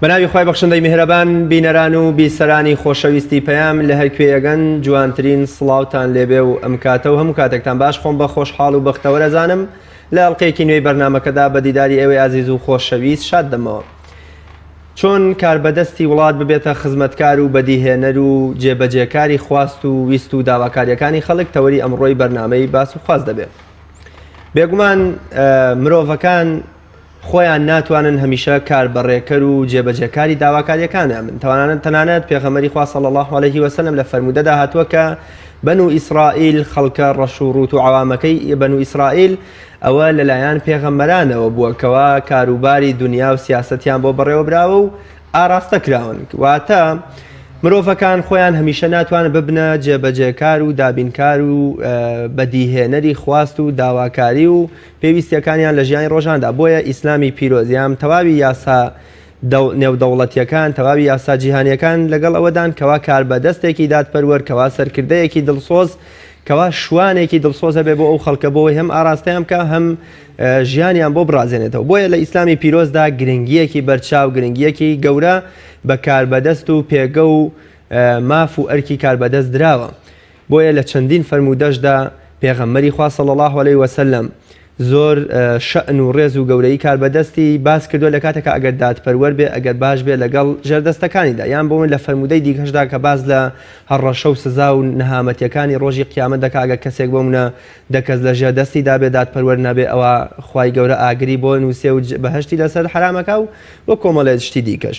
بەناوی خۆی بەخشندەی میهرەبان بینەران و بیسەرانی خۆشەویستی پەیام لە هەر کوێیەگەن جوانترین سڵاوتان لێبێ و ئەم کاتە و هەموو کاتێکتان باش خۆم بە خۆشحاڵ و بەختەوە دەزانم لە ئەڵقەیەکی نوێی بەرنامەکەدا بە دیداری ئێوەی عزیز و خۆشەویست شاد دەمەوە. چۆن کاربەدەستی وڵات ببێتە خزمەتکار و بەدیهێنەر و جێبەجێکاری خواست و ویست و داواکاریەکانی خەڵک تەوەری ئەمڕۆی بەرنامەی باس و خواست دەبێت. بێگومان مرۆڤەکان خۆیان ناتوانن هەمیشە کاربەڕێکەر و جێبەجێکاری داواکاریەکانیان بن. تەنانەت پێغەمبەری خوا صلی الله علیه وسلم لە فەرموودەدا هاتووە کە بەنو ئیسرائیل خەڵکە ڕەش و ڕوت و عەوامەکەی بەنو ئیسرائیل ئەوە لەلایەن پێغەمبەرانەوە بووە کاروباری دنیا و سیاسەتیان بۆ بەڕێوە براوە و ئاراستە کراون. واتە مرۆڤەکان خۆیان هەمیشە ناتوانن ببنە جێبەجێکار و دابینکار و بەدیهێنەری خواست و داواکاری و پێویستیەکانیان لە ژیانی ڕۆژاندا. بۆیە ئیسلامی پیرۆزیام تەواوی یاسا نێودەوڵەتیەکان تەواوی یاسا جیهانیەکان لەگەڵ ئەوەدان کەوا کاربەدەستێکی دادپەروەر کەوا سەرکردەیەکی دڵسۆز کەوا شوانێکی دڵسۆزە بێ بۆ ئەو خەڵکە بۆی هەم ئاراستەیان کە هەم ژیانیان بۆ بڕازێنێتەوە. بۆیە لە ئیسلامی پیرۆزدا گرنگیەکی بەرچاو گرنگیەکی گەورە بە کاربەدەست و پێگە و ماف و ئەرکی کاربەدەست دراوە. بۆیە لە چەندین فەرموودەشدا پێغەمبەری خوا صلی الله علیه وسلم زۆر شەئن و ڕێز و گەورەی کاربەدەستی باس کردووە لە کاتێکە ئەگەر دادپەروەر بێ ئەگەر باش بێ لەگەڵ ژێردەستەکانیدا یان بۆ من لە فەرموودەی دیکەشدا کە باز لە هەڕەشە و سزا و نەهامەتیەکانی ڕۆژی قیامەت دەکا ئەگەر کەسێک بۆ منە دەکەس لە ژێردەستیدا بێ دادپەروەر نەبێ ئەوە خوای گەورە ئاگری بۆ نووسێ و بەهەشتی لەسەر حرامەکە و بۆ کۆمەڵێ شتی دیکەش.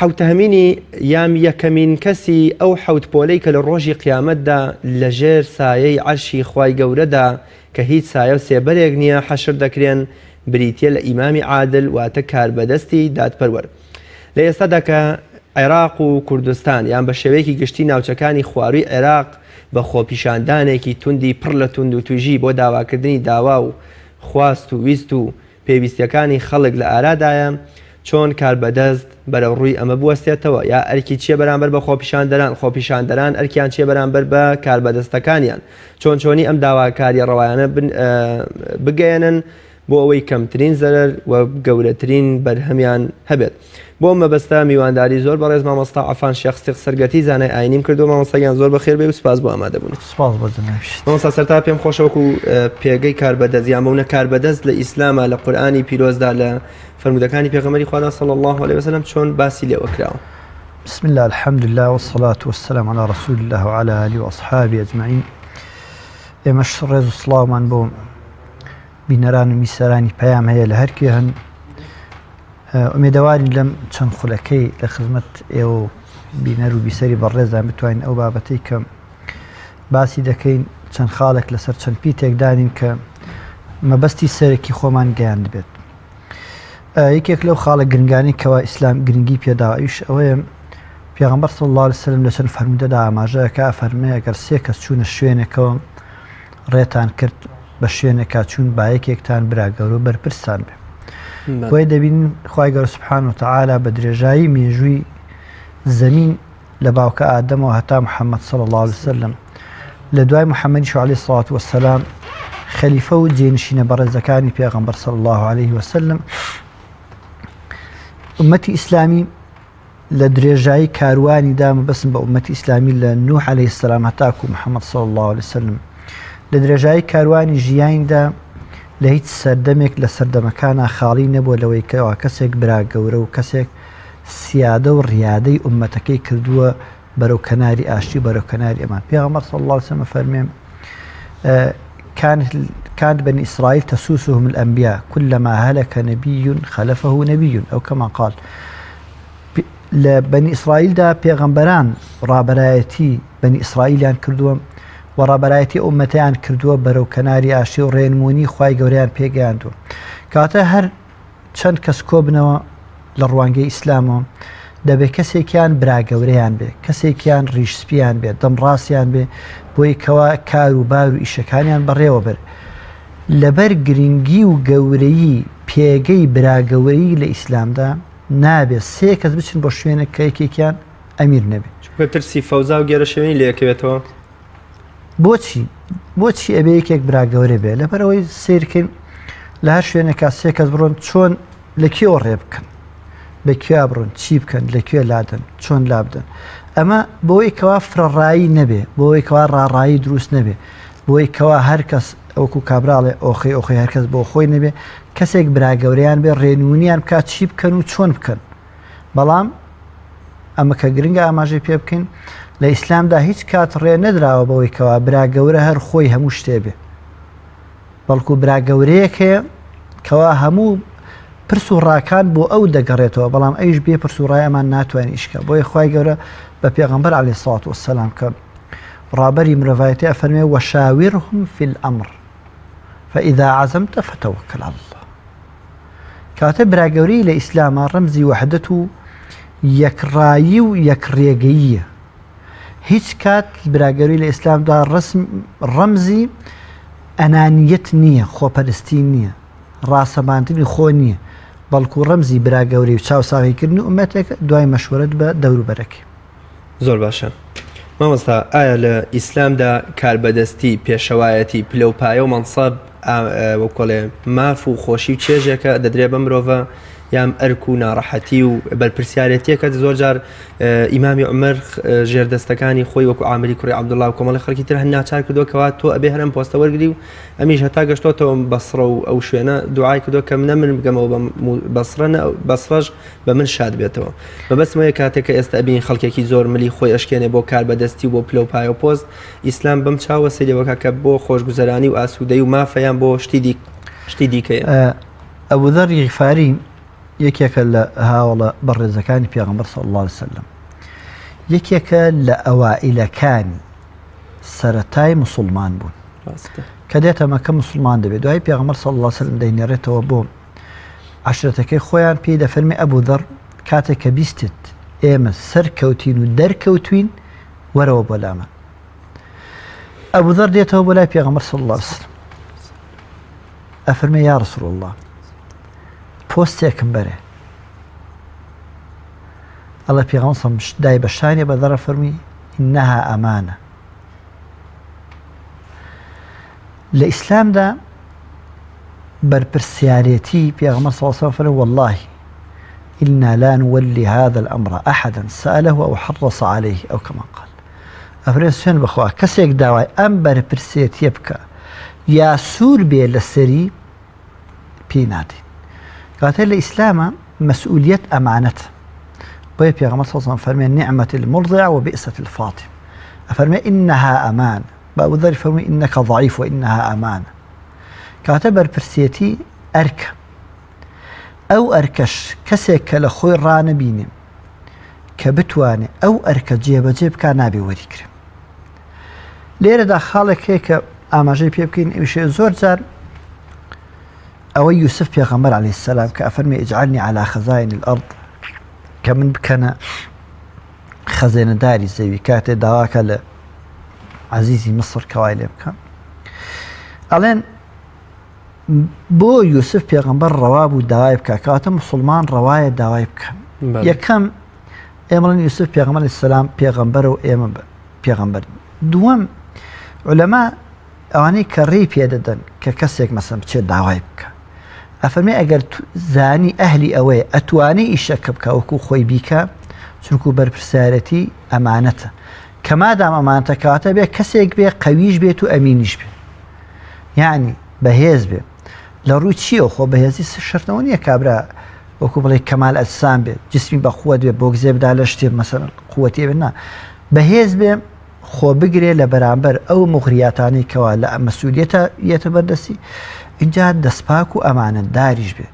حوتەهەمینی یام یەکەمین کەسی ئەو حەوت پۆلەی کە لە ڕۆژی قیامەتدا لەژێر سایەی عەرشی خوای گەورەدا کە هیچ سایە و سێبەرێک نییە حەشر دەکرێن بریتیە لە ئیمامی عادل واتە کاربەدەستی دادپەروەر. لە ئێستادا کە عێراق و کوردستان یان بە شێوەیەکی گشتی ناوچەکانی خواروی عێراق بە خۆپیشاندانێکی توندی پڕ لە توند و توژی بۆ داواکردنی داوا و خواست و ویست و پێویستیەکانی خەڵک لە ئارادایە چۆن کاربەدەست بەرەو ڕووی ئەمە بوەستێتەوە یا ئەرکی چیە بەرامبەر بە خۆپیشاندەران ئەرکیان چیە بەرامبەر بە کاربەدەستەکانیان چۆنی ئەم داواکاریە ڕەوایانە بگەێنن بۆ ئەوەی کەمترین زەرەر و گەورەترین بەرهەمیان هەبێت. بۆ مەبەستە میوانداری زۆر بەڕێز مامۆستا عەفان شێخ سەرگەتی زانای ئاینیم کردو. مامۆستایان زۆر بەخێر بێ و سپاس بۆ ئامادەبوون. سپاس بۆ جەنابیت. مامۆستا سەرتا پێم خۆشەوەکو پێگەی کاربەدەست یان بەونە کاربەدەست لە ئیسلامە لە قورئانی پیرۆزدا لە فەرموودەکانی پێغەمبەری خوا صلی الله علیه وسلم چۆن باسی لێوە کراوە. بسم الله الحمد لله والصلاة والسلام على رسول الله وعلى آله وأصحابه أجمعين. ئێمەش ڕێز و سڵاومان بۆ بینەران و میسەرانی پەیام هەیە لە هەرکوێ هەن. ئومێدەوارین لەم چەند خولەکەی لە خزمەت ئێوە بینەر و بیسەری بەڕێزان بتوانین ئەو بابەتەی کە باسی دەکەین چەند خاڵێک لەسەر چەند پیتێک دانین کە مەبەستی سەرەکی خۆمان گەیاند بێت. یەکێک لەو خاڵە گرنگانی کەوا ئیسلام گرنگی پێداوایش ئەوەیە پێغەمبەر صلی الله علیه وسلم لە چەند فەرموودەدا ئاماژەیەکە فەرمێ ئەگەر سێ کەس چوونە شوێنێکەوە ڕێتان کرد بە شوێنێکا چوون با یەکێکتان برا گەورە و بەرپرسان بێ. بۆیە دەبین خوای گەورە سوبحانه وتعالى بە درێژایی مێژووی زەمین لە باوکە ئادەمەوە هەتا محەممەد صلی الله علیه وسلم لە دوای محەممەدیش عەلەیهی سڵات وەسەلام خەلیفە و جێنشینە بەڕێزەکانی پێغەمبەر صلی الله علیه وسلم ئومەتی ئیسلامی لە درێژایی کاروانی دامە بەسم بە ئومەتی ئیسلامی لە نوح عەلەیهی السەلام هەتاکو محەممەد صلی الله علیه وسلم لە درێژایی کاروانی ژیانیدا لە هیچ سەردەمێک لە سەردەمەکانە خاڵی نەبووە لەوەی کەەوە کەسێک برا گەورە و کەسێک سیادە و ڕیادەی ئومەتەکەی کردووە بەرەو کەناری ئاشتی بەرەو کەناری ئەمان. پێغەمبەر صلی الله علیه وسلم فەرمێ كانت بني إسرائيل تسوسهم الأنبياء كلما هلك نبي خلفه نبي أو كما قال. لبني إسرائيل دا پیغمبران رابرايتي بني إسرائيل يان كردوا ورابرايتي أمتيان كردوا برو كناري آشي ورينموني خواي قوريان پیگاندو كاتا هر چند کەس کۆبنەوە لە ڕوانگەی ئیسلامەوە دەبێت کەسێکیان براگەورەیان بێ کەسێکیان ڕیشسپیان بێ دەمڕاستیان بێ بۆی کەوا کار و بار و ئیشەکانیان بەڕێوە بەر لەبەر گرنگی و گەورەیی پێگەی براگەورەی لە ئیسلامدا نابێت سێ کەس بچن بۆ شوێنە کە یەکێکیان ئەمیر نەبێت. ترسی فەوزا و گێرە شێوەی لێکەوێتەوە. بۆچی ئەبێ یەکێک براگەورە بێ لەبەرەوەی سیرکەین لە هەر شوێنێکا سێ کەس بڕۆن چۆن لە کێوە ڕێ بکەن بەکوێ بڕۆن چی بکەن لەکوێ لادەن چۆن لابدەن ئەمە بۆی کەوا فرەڕایی نەبێ بۆی کەوا ڕاڕایی دروست نەبێ بۆی کەوا هەر کەس ئەوکو کابراڵێ ئۆخی هەرکەس بۆ خۆی نەبێ کەسێک براگەورەیان بێ ڕێنمونیان بکات چی بکەن و چۆن بکەن بەڵام ئەمە کە گرنگە ئاماژەی پێ بکەین لە ئیسلامدا هیچ کات ڕێ نەدراوە بەوەی کەوا براگەورە هەر خۆی هەموو شتێ بێ بەڵکو براگەورەیەک هەیە کەوا هەموو پرس و ڕاکان بۆ ئەو دەگەڕێتەوە بەڵام ئەیش بێ پرس و ڕای ئەمان ناتوانانی ئیشکە بۆیە خوای گەورە بە پێغەمبەر عەلەیهی سەڵات وەسەلام کە ڕابەری مرۆڤایەتی ئەفەرمێ وەشاورهم فی الأمر فإذا عزمت فتوكل على الله کاتە براگەوری لە ئیسلامە ڕەمزی وەحدەت و یەکڕایی و یەکڕێگەییە هیچ کات براگەوری لە ئیسلامدا ڕەمزی ئەنانیەت نییە خۆپەرستی نییە ڕاسەباندنی خۆ نییە بەڵکو ڕەمزی براگەوری و چاوساغیکردن و ئومەتێک دوای مەشورەت بە دەوروبەرەکەی زۆر باشە مامۆستا ئایا لە ئیسلامدا کاربەدەستی پێشەوایەتی پلەپایە و مەنسەب وەکۆڵێ ماف و خۆشی و چێژێکە دەدرێ بە مرۆڤە یام ئەرک و ناڕەحەتی و بەرپرسیارەتیەکە زۆر جار ئیمامی عومەر ژێردەستەکانی خۆی وەکو عامری کوڕی عەبدوڵڵا و کۆمەڵی خەڵکی تر هەر ناچار کردووەکەوە تۆ ئەبێ هەرم پۆستە وەرگری و ئەمیش هەتا گەشتۆتەوە بەسڕە و ئەو شوێنە دوعای کردووە کە منە من بگەمەوە بەسڕەش بە من شاد بێتەوە بەبەستمەیە کاتێک کە ئێستا ئەبینی خەڵکێکی زۆر ملی خۆی ئەشکێنێ بۆ کاربەدەستی و بۆ پلەپایە و پۆست ئیسلام بەم چاوە سەیرەوەکە کە بۆ خۆشگوزەرانی و ئاسوودەی و مافەیان بۆ شتی دیکەیە ئەبوذەر غیفاری یەکێکە لە هاوڵە بەڕێزەکانی پێغەمبەر صلی الله علیه وسلم یەکێکە لە ئەوائیلەکانی سەرەتای موسڵمان بوون کە دێتە مەکە موسڵمان دەبێت دوای پێغەمبەر صلی الله علیه وسلم دەینێڕێتەوە بۆ عەشرەتەکەی خۆیان پێی دەفەرمێ ئەبوذەر کاتێک کە بیستت ئێمە سەرکەوتین و دەرکەوتوین وەرەوە بۆ لامە ئەبوذەر دێتەوە بۆ لای پێغەمبەر صلی الله علیه وسلم ئەفەرمێ یا ڕەسوڵ الله پۆستێکم بەرێ ئەڵە پێغەمبەر دای بەشانێ بەدەڕە فەرمی ئینەها ئەمانە لە ئیسلامدا بەرپرسیارەتی پێغەمبەر صلی الله علیه وسلم فەرمی والله إنا لا نولي هذا الأمر أحدا سأله أو حرص عليه أو كما قال ئەفرێ سوێن بخوا کەسێک داوای ئەم بەرپرسیەتیە بکە یا سوور بێ لەسەری پێی نادەین کاتە لە ئیسلامە مەسئولیەت ئەمانەتە بۆیە پێغەمبەر صلی الله علیه وسلم فەرمێ نعمة المرضع وبئسة الفاطم ئەفەرمێ إنها ئەمانە بە ئەبوذەر فەرمووی إنك ضعيف وإنها ئەمانە کاتە بەرپرسیەتی ئەرکە ئەو ئەرکەش کەسێک کە لە خۆی ڕانەبینێ کە بتوانێ ئەو ئەرکە جێبەجێ بکا نابێ وەریگرێ لێرەدا خاڵێک هەیە کە ئاماژەی پێ بکەین ئەویشێ زۆر جار ئەوەی یوسف پێغەمبەر عەلەیهی السەلام کە ئەفەرمێ اجعلنی عەلی خەزائن الأرض کە من بکەنە خەزێنەداری زەوی کاتێ داواکە لە عەزیزی مصر کەوای لێ بکەم ئەڵێن بۆ یوسف پێغەمبەر ڕەوا بوو داوای بکە کاتە موسڵمان ڕەوایە داوای بکەن یەکەم ئێمەڵێن یوسف پێغەمبەر عەلەیهی السەلام پێغەمبەرە و ئێمە پێغەمبەر دووەم عولەما ئەوانەی کە ڕێی پێدەدەن کە کەسێک مەسەڵەن بچێت داوای بکە ئەفەرمێ ئەگەر زانی ئەهلی ئەوەیە ئەتوانێ ئیشەکە بکە وەکو خۆی بیکە چونکو بەرپرسیارەتی ئەمانەتە کە مادام ئەمانەتە کاتە بێ کەسێک بێ قەویش بێت و ئەمینیش بێ یعنی بەهێز بێ لە ڕووی چییە خۆ بەهێزی شەرتەوە نییە کابرا وەکو بڵێ کەمال ئەجسام بێت جسمی بەخوت بێ بۆ گزێ بدا لە شتێ مەسەڵەن قووەتێ بێ نا بەهێز بێ خۆ بگرێ لە بەرامبەر ئەو مغریاتانەی کەوا لە مەسئولیەتە یەتە بەردەستی اینجا دەستپاک و ئەمانەتداریش بێ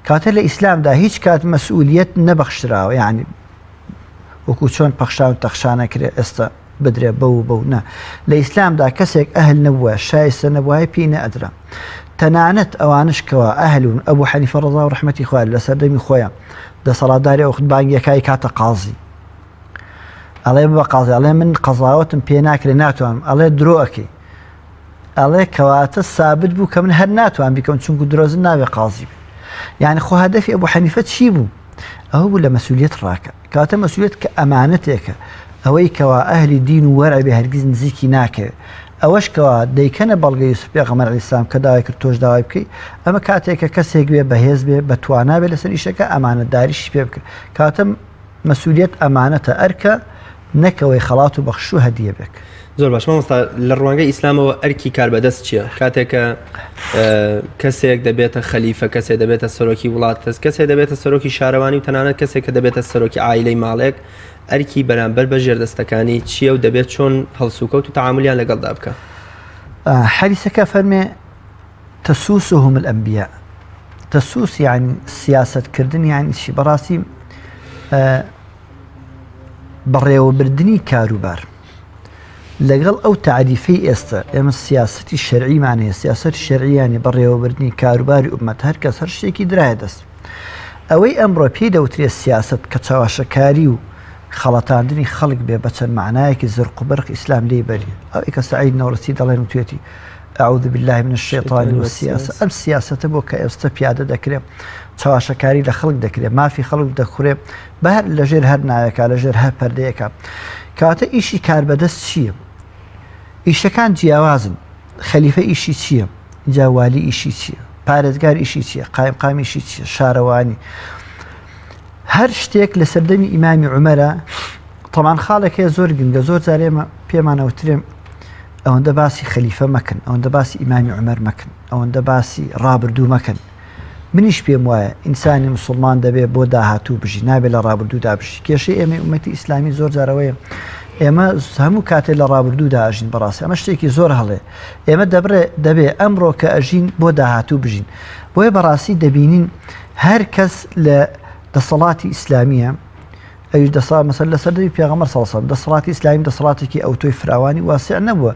کاتە لە ئیسلامدا هیچ کات مەسئولیەت نەبەخشراوە یعنی وەکو چۆن پەخشان تەخشانەکرێ ئێستا بدرێ بەو نا لە ئیسلامدا کەسێک ئەهل نەبووە شایستە نەبووای پێی نەئەدرا تەنانەت ئەوانش کەوا ئەهلون ئەبوو حەنیفە ڕەضا و ڕەحمەتی خوا لە سەردەمی خۆیان دەسەڵاتداری ئەو خودبانگیەکەی کاتە قازی ئەڵێ بە قازی ئەڵێ من قەزاوەتم پێ ناکرێ ناتوانم ئەڵێ درۆ ئەکەی ئەڵێ کەواتە سابت بوو کە من هەر ناتوان بیکەم چونکو درۆزن ناوێ قازی بێ یعنی خۆ هەدەفی ئەبوو حەنیفە چی بوو ئەوە بوو لە مەسئولیەت ڕاکە کاتە مەسئولیەت کە ئەمانەتێکە ئەوەی کەوا ئەهلی دین و وەرع بێ هەرگیز نزیکی ناکەوێت ئەوەش کەوا دەیکەنە بەڵگە یوسف پێغەمبەر عەلەیهی سەلام کە داوای کرد تۆش داوای بکەی ئەمە کاتێکە کەسێک بێ بەهێز بێ بە توانا بێ لەسەر ئیشەکە ئەمانەتداریش پێ بکە کاتە مەسئولیەت ئەمانەتە ئەرکە نەکەوەی خەڵات و بەخش و هەدیە بێک. زۆر باش مامۆستا لە ڕوانگەی ئیسلامەوە ئەرکی کاربەدەست چییە؟ کاتێکە کەسێک دەبێتە خەلیفە، کەسێک دەبێتە سەرۆکی وڵات، کەسێک دەبێتە سەرۆکی شارەوانی و تەنانەت کەسێک کە دەبێتە سەرۆکی عایلەی ماڵێک ئەرکی بەرامبەر بە ژێردەستەکانی چییە و دەبێت چۆن هەڵسوکەوت و تەعاملیان لەگەڵدا بکە؟ حەدیثەکە فەرمێ تەسوسهم الأنبياء. تەسوس یعنی سیاسەتکردن یعنی چی؟ بەڕاستی بەڕێوەبردننی کاروبار لەگەڵ ئەو تعریفەی ئێستا ئێمە سیاسەتی شەرعیمانەیە سیاسەتی شەرعیانی بەڕێوەبردننی کاروباری ئومەت هەر کەس هەر شتێکی درایە دەست ئەوەی ئەمڕۆ پێی دەوترێت سیاست کە چاواشەکاری و خەڵەتاندنی خەڵک بێ بە چەند معنایەکی زرق و بەرق ئیسلام لێی بەری ئەوەی کە سەعید نەوڕەتی دەڵێن و توێتی ئەعوذ بالله من الشیطان والسیاسة ئەم سیاسەتە بۆ کە ئێستا پیادە دەکرێت چاواشەکاری لە خەڵک دەکرێت مافی خەڵک دەخورێ بەهر لەژێر هەر ناوێکا لەژێر هەر پەردەیەکە کاتە ئیشی کاربەدەست چییە؟ ئیشەکان جیاوازن. خەلیفە ئیشی چییە؟ جاوالی ئیشی چییە؟ پارێزگار ئیشی چییە؟ قایمقام ئیشی چییە؟ شارەوانی هەر شتێک لە سەردەمی ئیمامی عومەرە تەمان خاڵێکەیە زۆر گرنگە زۆر جار ئێمە پێمانەوترێم ئەوەندە باسی خەلیفە مەکەن ئەوەندە باسی ئیمامی عومەر مەکەن ئەوەندە باسی ڕابردوو مەکەن منیش پێم وایە ئینسانی مسلمان دەبێت بۆ داهاتوو بژی نابێت لە ڕابردوودا بژی کێشەی ئێمە ئومەتی ئیسلامی زۆر جارەوەیە ئێمە هەموو کاتێک لە ڕابردوودا ئەژین بەڕاستی ئەمە شتێکی زۆر هەڵێ ئێمە دەبێ ئەمڕۆ کە ئەژین بۆ داهاتوو بژین بۆیە بەڕاستی دەبینین هەر کەس لە دەسەڵاتی ئیسلامیە ئەوش دەسەڵات مەسەل لە سەردەمی پێغەمبەر صلی الله علیه و سلم دەسەڵاتی ئیسلامی دەسەڵاتێکی ئەوتۆی فراوانی واسع نەبووە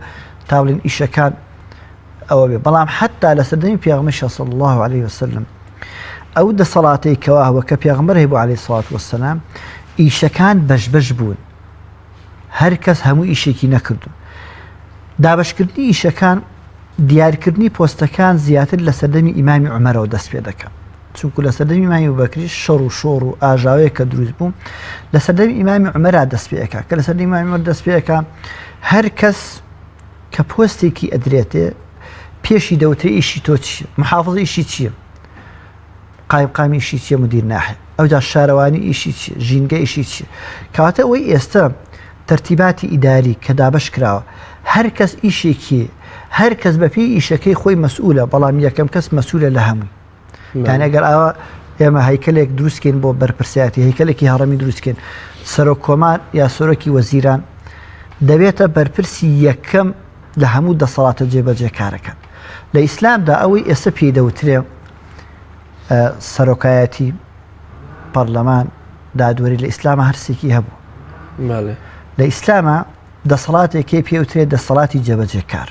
تا بڵێن ئیشەکان ئەوە بێ بەڵام حتا لە سەردەمی پێغەمبەر صلی الله علیه و سلم ئەو دەسەڵاتەی کەوا هەوە کە پێغەمبەر هەبوو عەلەیهی سڵات وەسەلام ئیشەکان بەش بوون هەر کەس هەموو ئیشێکی نەکردو دابەشکردنی ئیشەکان دیارکردنی پۆستەکان زیاتر لە سەردەمی ئیمامی عومەرەوە دەست پێ دەکەن چونکو لە سەردەمی ئیمامی ئەبوبەکری شەڕ و شۆڕ و ئاژاوەیە کە دروست بوو لە سەردەمی ئیمامی عومەرا دەست پێەکە کە لە سەردەمی ئیمامی عومەر دەست پێەکە هەر کەس کە پۆستێکی ئەدرێتێ پێشی دەوترێ ئیشی تۆ چییە؟ محافظە ئیشی چییە؟ قایمقامی ئیشی چییە؟ مدیر ناحێ ئەوجا شارەوانی ئیشی چییە؟ ژینگە ئیشی چییە؟ کەواتە ئەوەی ئێستا تەرتیباتی ئیداری کە دابش کراوە هەر کەس ئیشێکی هەر کەس بەپێی ئیشەکەی خۆی مەسئولە بەڵام یەکەم کەس مەسئولە لە هەمووی یان ئەگەر ئەوە ئێمە هەیکەلێک دروستکەین بۆ بەرپرسیاتی هەیکەلێکی هەڕەمی دروستکەین سەرۆک کۆمار یا سۆرۆکی وەزیران دەبێتە بەرپرسی یەکەم لە هەموو دەسەڵاتە جێبەجێکارەکان لە ئیسلامدا ئەوەی ئێستا پێی دەوترێ سەرۆکایەتی پەرلەمان دادوەری لە ئیسلامە هەرسێکی هەبوو لە ئیسلامە دەسەڵاتێکی پێوترێت دەسەڵاتی جێبەجێکار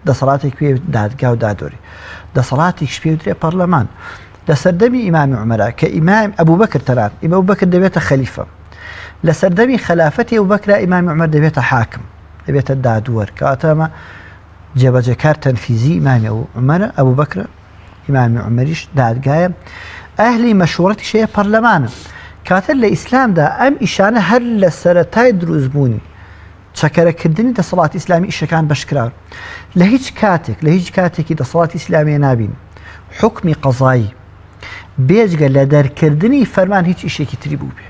دەسەڵاتێک پێ دادگا و دادوەری دەسەڵاتێکش پێوترێت پەرلەمان لە سەردەمی ئیمامی عومەرە کە ئیمام ئەبوبەکر تەنان ئیمام ئەبوبەکر دەبێتە خەلیفە لە سەردەمی خلافەتی ئەبوبەکرا ئیمامی عومەر دەبێتە حاکم دەبێتە دادوەر کەواتە ئەمە جێبەجێکار تەنفیزی ئیمامی عومەرە ئەبوبەکرە ئیمامی عومەریش دادگایە ئەهلی مەشوەڕەتی شەیە پەرلەمانە کاتە لە ئیسلامدا ئەم ئیشانە هەر لە سەرەتای دروستبوونی چەکەرەکردنی دەسەڵاتی ئیسلامی ئیشەکان بەشکراون لە هیچ کاتێکی دەسەڵاتی ئیسلامی نابین حکمی قەزایی بێجگە لە دەرکردنی فەرمان هیچ ئیشێکی تری بوو بێ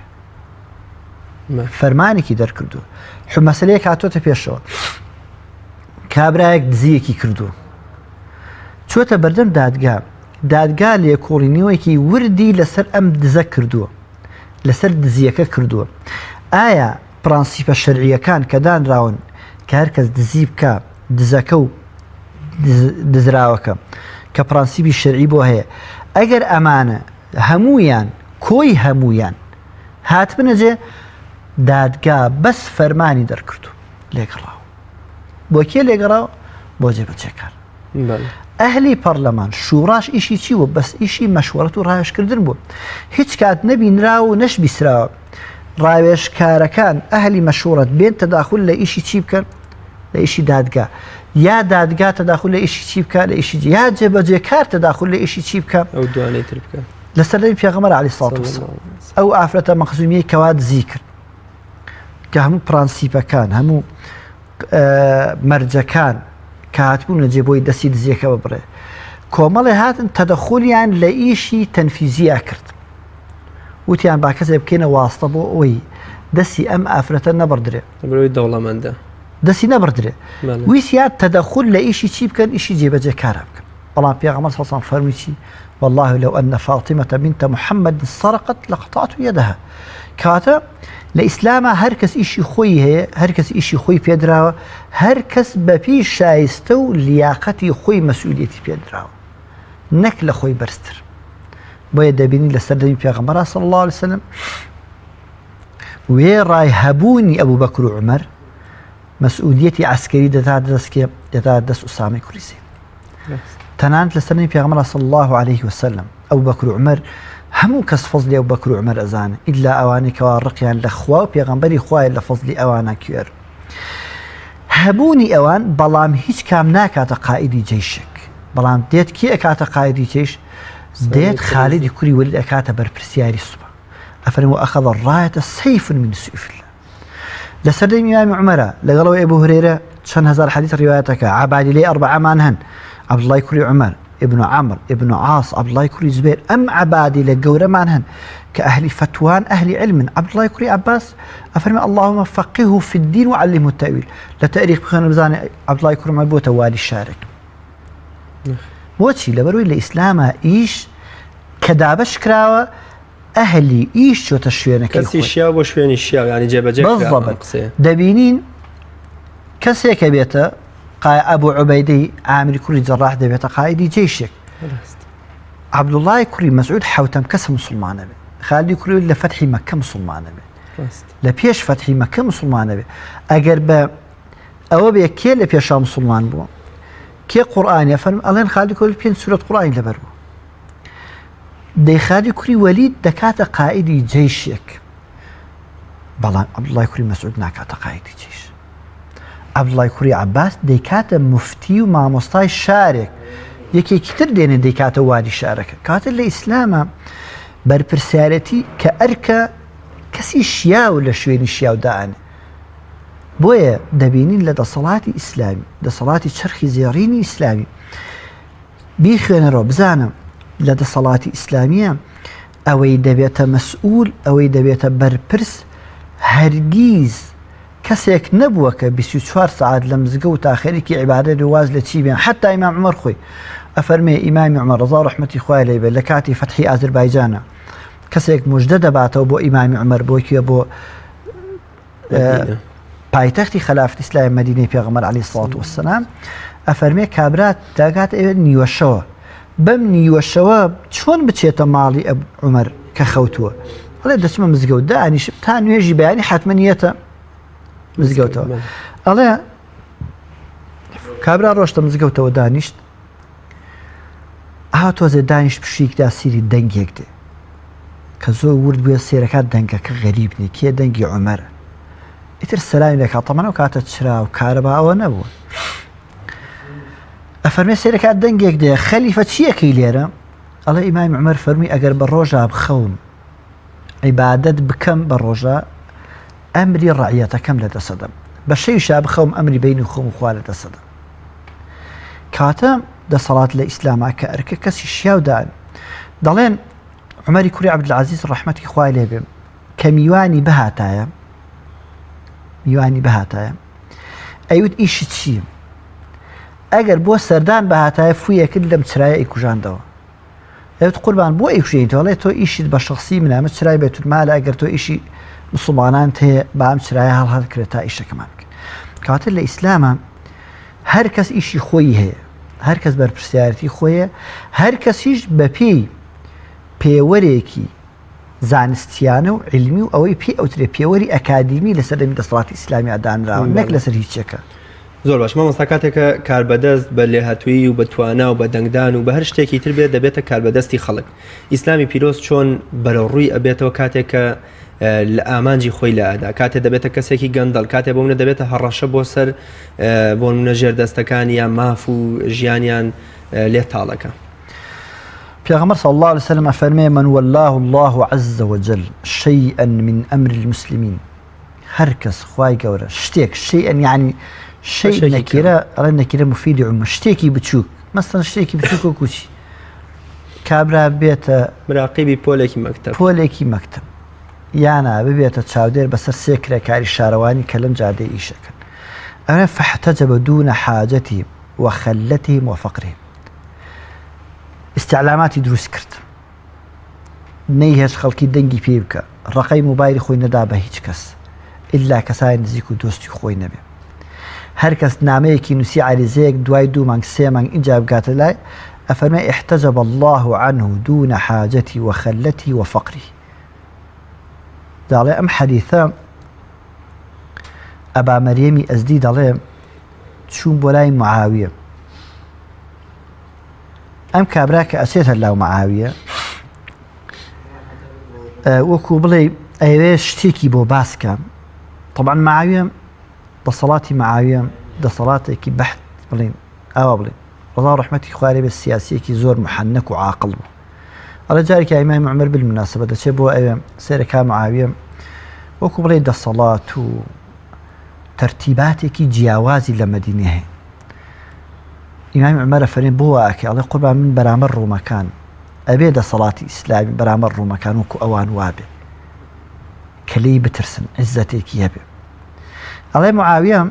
فەرمانێکی دەرکردو مەسەلەیەک هاتۆتە پێشەوە کابرایەک دزیەکی کردو چۆتە بەردەم دادگا لێکۆڵینەوەیەکی وردی لەسەر ئەم دزە کردووە لەسەر دزیەکە کردووە ئایا پرانسیپە شەرعیەکان کە دانراون کە هەر کەس دزی بکە دزەکە و دزراوەکە کە پرانسیپی شەرعی بۆ هەیە ئەگەر ئەمانە هەموویان کۆی هەموویان هاتبنەجێ دادگا بەس فەرمانی دەرکردو لێگەڕاوە بۆ کێ لێگەڕاوە بۆ جێبەجێکار ئەهلی پەرلەمان شوڕاش ئیشی چی بوو بەس ئیشی مەشوەرەت و ڕاوێژکردن بوو هیچ کات نەبینراوە و نەشبیسراوە ڕاوێژکارەکان ئەهلی مەشوەرەت بێن تەداخل لە ئیشی چی بکەن لە ئیشی دادگا یا دادگا تەداخل لە ئیشی چی بکە لە ئیشی یا جێبەجێکار تەداخل لە ئیشی چی بکە ئەو دوانەی تر بکە لە سەردەمی پێغەمبەر عەلەیهی سڵات وەسەلام ئەو ئافرەتە مەخزومیەی کەوا دزی کرد کە هەموو پرانسیپەکان هەموو مەرجەکان کە هاتبوون لە جێبۆی دەستی دزیەکە ببڕێ کۆمەڵی هاتن تەدەخولیان لە ئیشی تەنفیزیە کرد وتیان با کەسێ بکەینە واستە بۆ ئەوەی دەستی ئەم ئافرەتە نەبڕدرێ دەوڵەمەندە دەستی نەبڕدرێ ویسیان تەدەخول لە ئیشی چی بکەن ئیشی جێبەجێ کارە بکەن بەڵام پێغەمبەر صلی الله علیه و سلم فەرمی چی والله لو أن فاطمة بنت محمد سرقت لقطعت يدها كاتا لإسلام هركس إشي خوي هي هركس إشي خوي بيدراو هركس بفي شايستو لياقتي خوي مسؤوليتي بيدراو نك لخوي برستر بويا دابيني لسردمي بيغمبر صلى الله عليه وسلم ويراي هبوني أبو بكر وعمر مسؤوليتي عسكري دتادس أسامة كريسي تنانت لسردمي بيغمبر صلى الله عليه وسلم أبو بكر وعمر همو کەس فەزلی ئەو بەکر و عومەر ئەزانن ئیلا ئەوانەی کەوا ڕقیان لە خوا و پێغەمبەری خوایە لە فەزلی ئەوانە کوێر هەبوونی ئەوان بەڵام هیچ کام ناکاتە قائیدی جەیشێک بەڵام دێت کێ ئەکاتە قائیدی جەیش دێت خالیدی کوری وەلید ئەکاتە بەرپرسیاری سوپە ئەفەرمێ وەئەخەذ الراية سەیف من سيوف الله لە سەردەمی ئیمامی عومەرە لەگەڵەوە ئەبو هورەیرە چەند هەزار حەدیث ڕیوایەتەکە عەبادی لێ ئەربەعەمان هەن عەبدوڵای کوری عومەر ابن عمرو ابن عاص عبد الله كري زبير ام عبادي لجورة معنهن كأهل فتوان اهل علم عبد الله كري عباس افرمي اللهم فقهه في الدين وعلمه التاويل لتاريخ بخير مزان عبد الله كري مبوته والي الشارك وشي لبروي الاسلام ايش كدابش كراوه اهلي ايش شو تشوينه كسي الشياب وشوين الشياب يعني جاب بالضبط دبينين كسيك بيته أبو عبيدي عامر كوري جراح دبيت قائدي جيشك عبد الله كوري مسعود حوتم كس مسلمان به خالد كوري لفتح مكة مسلمان به لبيش فتح مكة مسلمان به أجر ب أو بيكيل لبيش مسلمان بو كي قرآن يفهم الله خالد كوري بين سورة قرآن لبرو دي خالد كوري وليد دكات قائدي جيشك بلان عبد الله كوري مسعود ناكات قائدي جيش عبد الله كوري عباس ديكاتا مفتي ومامۆستای شارێک یەکێکی تر دێنێ دەیکاتە وادی شارەکە کاتە لە ئیسلامە بەرپرسیارەتی کە ئەرکە کەسی شیاو لە شوێنی شیاودانێ بۆیە دەبینین لە دەسەڵاتی ئیسلامی دەسەڵاتی چرخی زێڕینی ئیسلامی بیخوێنەرەوە بزانم لە دەسەڵاتی ئیسلامیە ئەوەی دەبێتە مەسئول ئەوەی دەبێتە بەرپرس هەرگیز کەسێک نەبووە کە 24 ساعت لە مزگەوت تا خەریکی عیبادەت و واز لە چی بێن حتا ئیمام عومەر خۆی ئەفەرمێ ئیمامی عومەر ڕەضا ڕەحمەتی خوای لێی بێت لە کاتی فەتحی ئازەربایجانە کەسێک موژدە دەباتەوە بۆ ئیمامی عومەر بۆ پایتەختی خەلافەتی ئیسلامی مەدینەی پێغەمبەر عەلەیهی سڵات وەسەلام ئەفەرمێ کابرات داگاتە ئێوە نیوەشەوە بەم نیوەشەوە چۆن بچێتە ماڵی عومەر کە خەوتووە ئەڵێ دەچمە مزگەوت دانیشم تا نوێژی بەیانی حتمەن نیەتە مزگەوتەوە ئەڵێ کابرا ڕۆشتە مزگەوتەوە دانیشت تۆزێ دانیشت پشیکدا سیری دەنگێک دێ کە زۆر ورد بووە سێرەکە دەنگەکە غەریب نیە کێ دەنگی عومەرە ئیتر سەلامی لێ کاتەمەنە و کاتە چرا و کارەباوە نەبووە ئەفەرمێ سێرەکە دەنگێک دێ خەلیفە چیەکەی لێرە ئەڵێ ئیمامی عومەر فەرمی ئەگەر بە ڕۆژە بخەوم عیبادەت بکەم بە ڕۆژە ئەمری ڕەعیەتەکەم لە دەسەدەم بە شەویشا بخەوم ئەمری بینی خۆم و خوا لە دەسەدەم کاتە دەسەڵات لە ئیسلاما کە ئەرکە کەسی شیاودان دەڵێن عومەری کوڕی عەبدولعەزیز ڕەحمەتی خوای لێ بێ کە میوانی بەهاتایە ئەیوت ئیشی چییە ئەگەر بۆ سەردان بەهاتایە فویەکرد لەم چرایە ئەیکوژاندەوە ئەوت قوربان بۆ ئەیکوژێنیتەوە ئەڵێ تۆ ئیشیت بە شەخسی منە ئەمە چرای بێتت مالە ئەگەر تۆ ئیشی مسلمانان هەیە بە ئەم چرایە هەڵهەڵکرێت تا ئیشەکەمان بکەن کاتە لە ئیسلامە هەر کەس ئیشی خۆی هەیە هەر کەس بەرپرسیارەتی خۆیە هەر کەسیش بە پێی پێوەرێکی زانستیانە و علمی و ئەوەی پێ ئەوترێ پێوەری ئەکادیمی لەسەر دەمی دەسەڵاتی ئیسلامی ئادانراوە نەک لەسەر هیچێکە زۆر باش مامۆستا کاتێکە کاربەدەست بە لێهاتووی و بە توانە و بە دەنگدان و بە هەر شتێکی تر بێت دەبێتە کاربەدەستی خەڵک ئیسلامی پیرۆز چۆن بەرەڕووی ئەبێتەوە کاتێکە لە ئامانجی خۆی لە ئادا کاتێ دەبێتە کەسێکی گەندەڵ کاتێ بۆ منە دەبێتە هەڕەشە بۆ سەر بۆ منە ژێردەستەکان یان ماف و ژیانیان لێ تاڵەکە پیغمبر صلى الله عليه وسلم فرمي من والله الله عز وجل شيئا من أمر المسلمين هركس خواي قورة شتيك شيئا يعني شيء نكرة على نكرة مفيدة عم شتيكي بتشوك مثلا شتيكي بتشوك وكوشي كابرا بيت مراقبي بولێکی مكتب يانا ببيت تشاودير بس السكرة كاري شارواني كلم جادي إيشكن أنا فاحتجب دون حاجتهم وخلتهم وفقرهم استعلاماتي دروس كرت نيهش خلقي دنجي بيبكا رقي موبايل خوي ندابه هيج كس إلا كساي نزيكو دوستي خوي نبي هركس ناميكي نسي على زيك دواي دو مانك سيمان إنجاب قاتلاي أفرمي احتجب الله عنه دون حاجتي وخلتي وفقري دالي أم حديثة أبا مريمي أزدي دالي تشون بولاي معاوية أم كابراك أسيت الله معاوية وكو بلي أيوش تيكي بو باسكا طبعا معاوية بصلاتي معاوية ده صلاتي بحث بلين بلين رضا رحمتي خواري بالسياسية كي زور محنك وعاقل على جارك يا إمام عمر بالمناسبة ده شبو سيركا معاوية وكو بلي ده صلاة ترتيباتي كي جياوازي لمدينة إمام عمر فرين بواكي على قربا من برامر ومكان أبي ده صلاة إسلامي برامر ومكان وكو أوان وابي كلي بترسن عزتي كي يبي على معاوية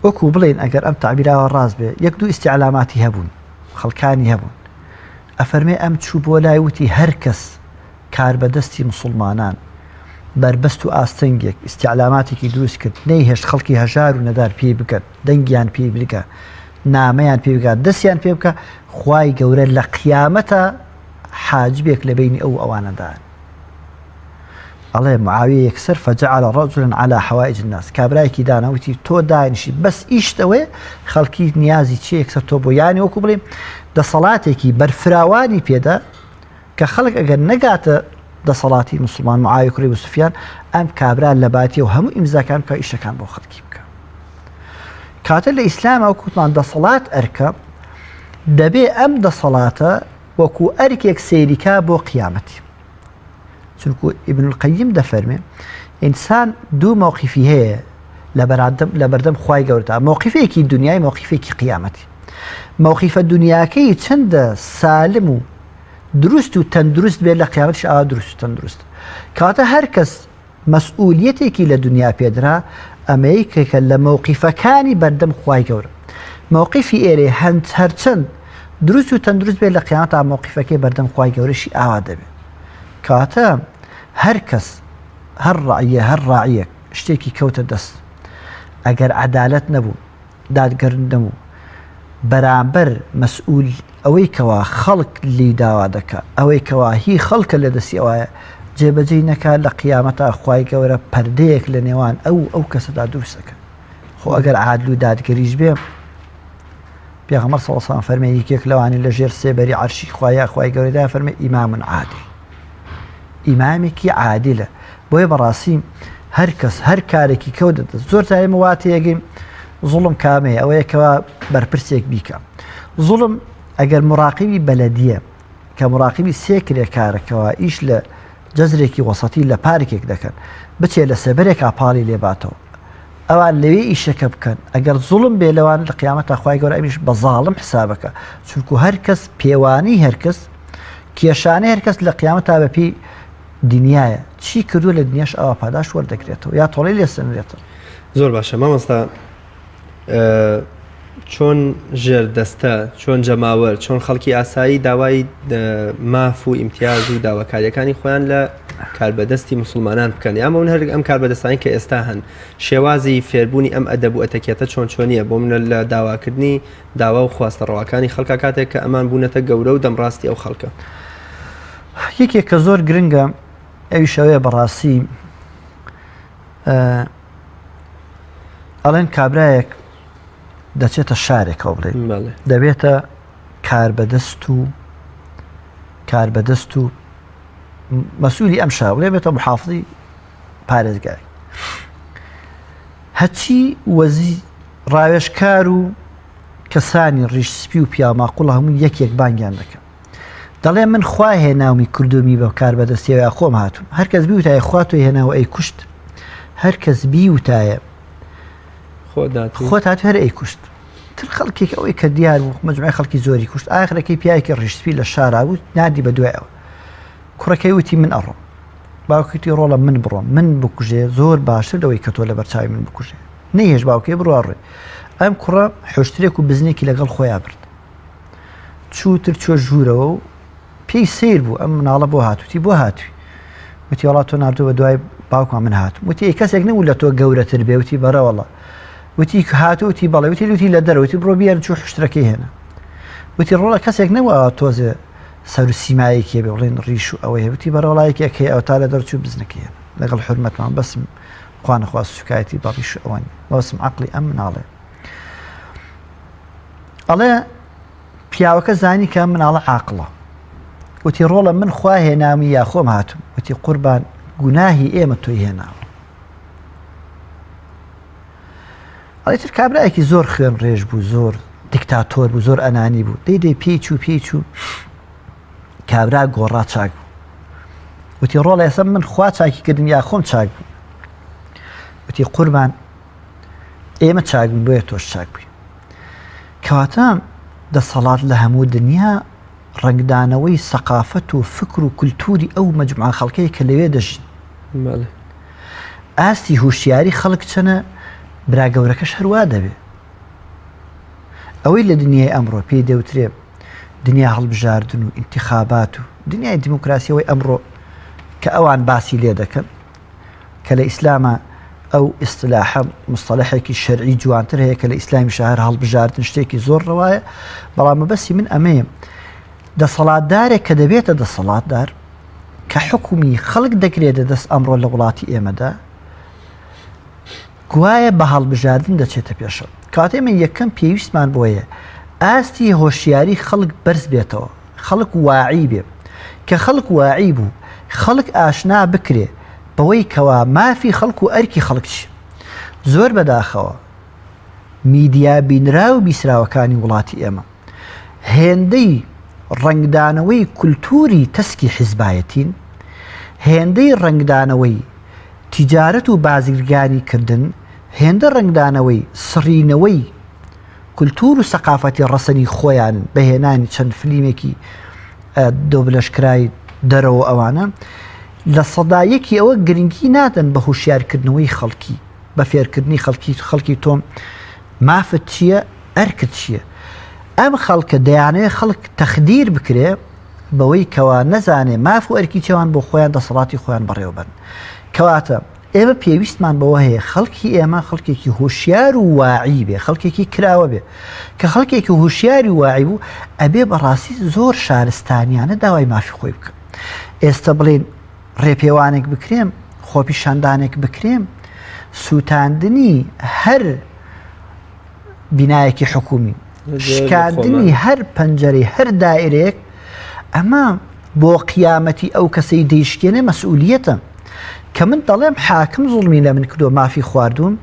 وكو بلين أجر أم تعبيرها الراس به يكدو استعلاماتي هبون خلكاني هبون أفرمي أم تشوب ولا يوتي هركس كاربدستي مسلمانان بربستو آستنجيك استعلاماتي كي دروس كت نيهش خلقي هجار وندار بي بكت دنجيان بي بكت ناميان بي بكت دسيان بي بكت خواي قورا لقيامتا حاجبك لبيني أو أوانا دان الله معاوية يكسر فجعل رجلا على حوائج الناس كابراي كي دانا وتي تو داينشي بس ايشتوي خلقي نيازي تشي يكسر توبو يعني وكو بلي ده صلاتي كي برفراواني بيدا كخلق اگر نقاط ده صلاتي مسلمان معاوية كري وسفيان ام كابرا لباتي وهمو امزا كان كا ايشا كان بو خلقي بكا كاتل الاسلام او كوتمان ده صلاة اركا دبي ام ده صلاة وكو اركيك سيريكا بو قيامتي چونكو ابن القيم ده فرمي إنسان دو موقفي هي لبردم خواي قورتا موقفي كي الدنيا موقفي كي قيامتي موقف الدنيا كي چند سالم درست وتندرست بين لقيامتش درست وتندرست كاتا هركس مسؤوليتي كي لدنيا بيدرا أمريكا كلا موقف كاني بردم خواي قورا موقفي إيري هرچند درست وتندرست بين لقيامتها موقفك بردم خواي قورا شي دبي كاتا هركس هالراعية اشتكي كوتا دست اگر عدالت نبو دادگرن نبو برامبر مسؤول اوي كوا خلق اللي داوا دكا اوي كوا هي خلق اللي دسي اوي جيبجي نكا لقيامتا اخواي كورا پرديك لنيوان او كسدا دوسك خو اگر عادلو دادگريج بيه بيغمر صلى الله عليه وسلم فرمي يكيك لواني لجير سيبري عرشي خوايا اخواي كورا دا فرمي امام عادل إمامك عادلة بوي براسيم هركس هر كاريكي كودة زور تاي مواتي ظلم كامي أو يكوا بربرسيك بيكا ظلم أجر مراقبي بلدية كمراقبي سيكري كاركوا إيش لجزريكي وسطي لباركيك دكان بتشي لسبريك عبالي لباتو أوان لوي إيشك بكن أجر ظلم بيلوان لقيامة أخواي قول أميش بظالم حسابك شنكو هركس بيواني هركس كيشاني هركس لقيامة ببي دنیاە چی کردو لە دنیاش ئەوە پاداش وەردەگرێتەوە یا تۆڵی لێسەنرێتەوە زۆر باشە مامۆستا چۆن ژێردەستە چۆن جەماوەر چۆن خەڵکی ئاسایی داوای ماف و ئیمتیاز و داواکاریەکانی خۆیان لە کاربەدەستی مسلمانان بکەن یامە من هەر ئەم کاربەدەستانی کە ئێستا هەن شێوازی فێربوونی ئەم ئەدەب و ئەتەکێتە چۆن چۆنیە بۆ منە لە داواکردنی داوا و خواستە ڕەواکانی خەڵکا کاتێک کە ئەمان بوونەتە گەورە و دەمڕاستی ئەو خەڵکە یەکێک کە زۆر گرنگە ئەوی شەوەیە بەڕاستی ئەڵێن کابرایەک دەچێتە شارێکەوە بڵێ دەبێتە کاربەدەست و مەسئولی ئەم شار بڵێ بێتە محافظی پارێزگای هەچی وەزی ڕاوێژکار و کەسانی ڕیشسپی و پیاماقوڵ هەموو یەکێک بانگیان دەکەن دەڵێ من خوا هێناومی کردومی بە کاربەدەستیەوە خۆم هاتووم هەرکەس بیوتایە خوا تۆی هێناوە ئەی کوشت هەرکەس بیوتایە خۆت هات هەر ئەی کوشت تر خەڵکێک ئەوەی کە دیار بوو مەجموعی خەڵکی زۆری کوشت ئاخرەکەی پیاوێکی ڕیشسپی لە شارا بوو نادی بە دوایەوە کوڕەکەی وتی من ئەڕۆم باوکیتی ڕۆڵە من بڕۆم من بکوژێ زۆر باشتر لەوەی کە تۆ لە بەرچاوی من بکوژێ نەیهێش باوکێ بڕواڕێ ئەم کوڕە حوشترێک و بزنێکی لەگەڵ خۆیان برد چووتر چۆ ژوورەوە و پێی سیر بوو ئەم مناڵە بۆ هاتووتی بۆ هاتووی وتی وڵات تۆ نردووە بە دوای باوکمان من هاتم وتی کەسێک نەبوو لە تۆ گەورەتر بێ وتی بەڕەوەڵە وتی هاتووتی بەڵێ وتی لوتی لە دەرەوەتی بڕۆ بیار چوو حشتەکەی هێنا وتی ڕۆڵە کەسێک نەوە تۆزێ سەر و سیمایەکێ بێ بڵێن ڕیش و ئەوەیە وتی بەڕەوڵایەکێکی ئەو تا لە دەرچوو بزنەکەی لەگەڵ حرمەتمان بەسم خوانەخوا سوکایەتی بەڕیش ئەوەن بەسم عەقڵی ئەم مناڵێ ئەڵێ پیاوەکە زانی کە مناڵە عاقڵە وتی ڕۆڵە من خوا هێنامی یا خۆم هاتم وتی قوربان گوناهی ئێمە تۆی هێناوە ئەڵێتر کابراایەکی زۆر خوێن ڕێژ بوو زۆر دیکتاتۆر بوو زۆر ئەنانی بوو دەیدەی پێی چوو کابرا گۆڕا چاک بوو وتی ڕۆڵە ئێستا من خوا چاکی کردم یا خۆم چاک بوو وتی قوربان ئێمە چاک بووین بۆیە تۆش چاک بووی کەواتە دەسەڵات لە هەموو دنیا ڕنگدانەوەی سەقافەت و فکر و کولتوری ئەو مەجموعە خەڵکەیە کە لەوێ دەژین ئاستی هوشیاری خەڵک چەنە برا گەورەکەش هەروە دەبێ ئەوەی لە دنیای ئەمڕۆ پێی دەوترێ دنیا هەڵبژاردن و ئینتیخابات و دنیای دیموکراسیەوەی ئەمڕۆ کە ئەوان باسی لێ دەکەن کە لە ئیسلامە ئەو ئیستلاحە مستەلەحێکی شەرعی جوانتر هەیە کە لە ئیسلامی شەهر هەڵبژاردن شتێکی زۆر ڕەوایە بەڵام مەبەستی من ئەمەیە دەسەڵاتدارێک کە دەبێتە دەسەڵاتدار کە حکومی خەڵک دەکرێتە دەست ئەمڕۆ لە وڵاتی ئێمەدا گوایە بە هەڵبژاردن دەچێتە پێشەوە کاتێ من یەکەم پێویستمان بۆیە ئاستی هۆشیاری خەڵک بەرز بێتەوە خەڵک واعی بێ کە خەڵک واعی بوو خەڵک ئاشنا بکرێ بەوەی کەوا مافی خەڵک و ئەرکی خەڵک چی زۆر بەداخەوە میدیا بینرا و بیسراوەکانی وڵاتی ئێمە هێندەی ڕنگدانەوەی کولتوری تەسکی حیزبایەتین هێندەی ڕنگدانەوەی تیجارەت و بازرگانی کردن هێندە ڕنگدانەوەی سڕینەوەی کولتور و سەقافەتی ڕەسەنی خۆیانن بەهێنانی چەند فلیمێکی دۆبلەشکرای دەرەوە ئەوانە لە سەدایەکی ئەوە گرنگی نادەن بە هوشیارکردنەوەی خەڵکی بە فێرکردنی خەڵکی تۆم مافت چییە ئەرکت چییە ئەم خەڵکە دەیانەیە خەڵک تەخدیر بکرێ بەوەی کەوا نەزانێ ماف و ئەرکی چێوان بۆ خۆیان دەسەڵاتی خۆیان بەڕێوەبن کەواتە ئێمە پێویستمان بەوە هەیە خەڵکی ئێمە خەڵکێکی هوشیار و واعی بێ خەڵکێکی کراوە بێ کە خەڵکێکی هوشیاری واعی بوو ئەبێ بەڕاستی زۆر شارستانیانە داوای مافی خۆی بکەن ئێستا بڵێن ڕێپێوانێک بکرێم خۆپیشاندانێک بکرێم سووتاندنی هەر بینایەکی حکومی شکاندنی هەر پەنجەرەی هەر دائیرەیەک ئەمە بۆ قیامەتی ئەو کەسەی دەیشکێنێ مەسئولیەتە کە من دەڵێم حاکم زوڵمی لە من کردو مافی خواردوم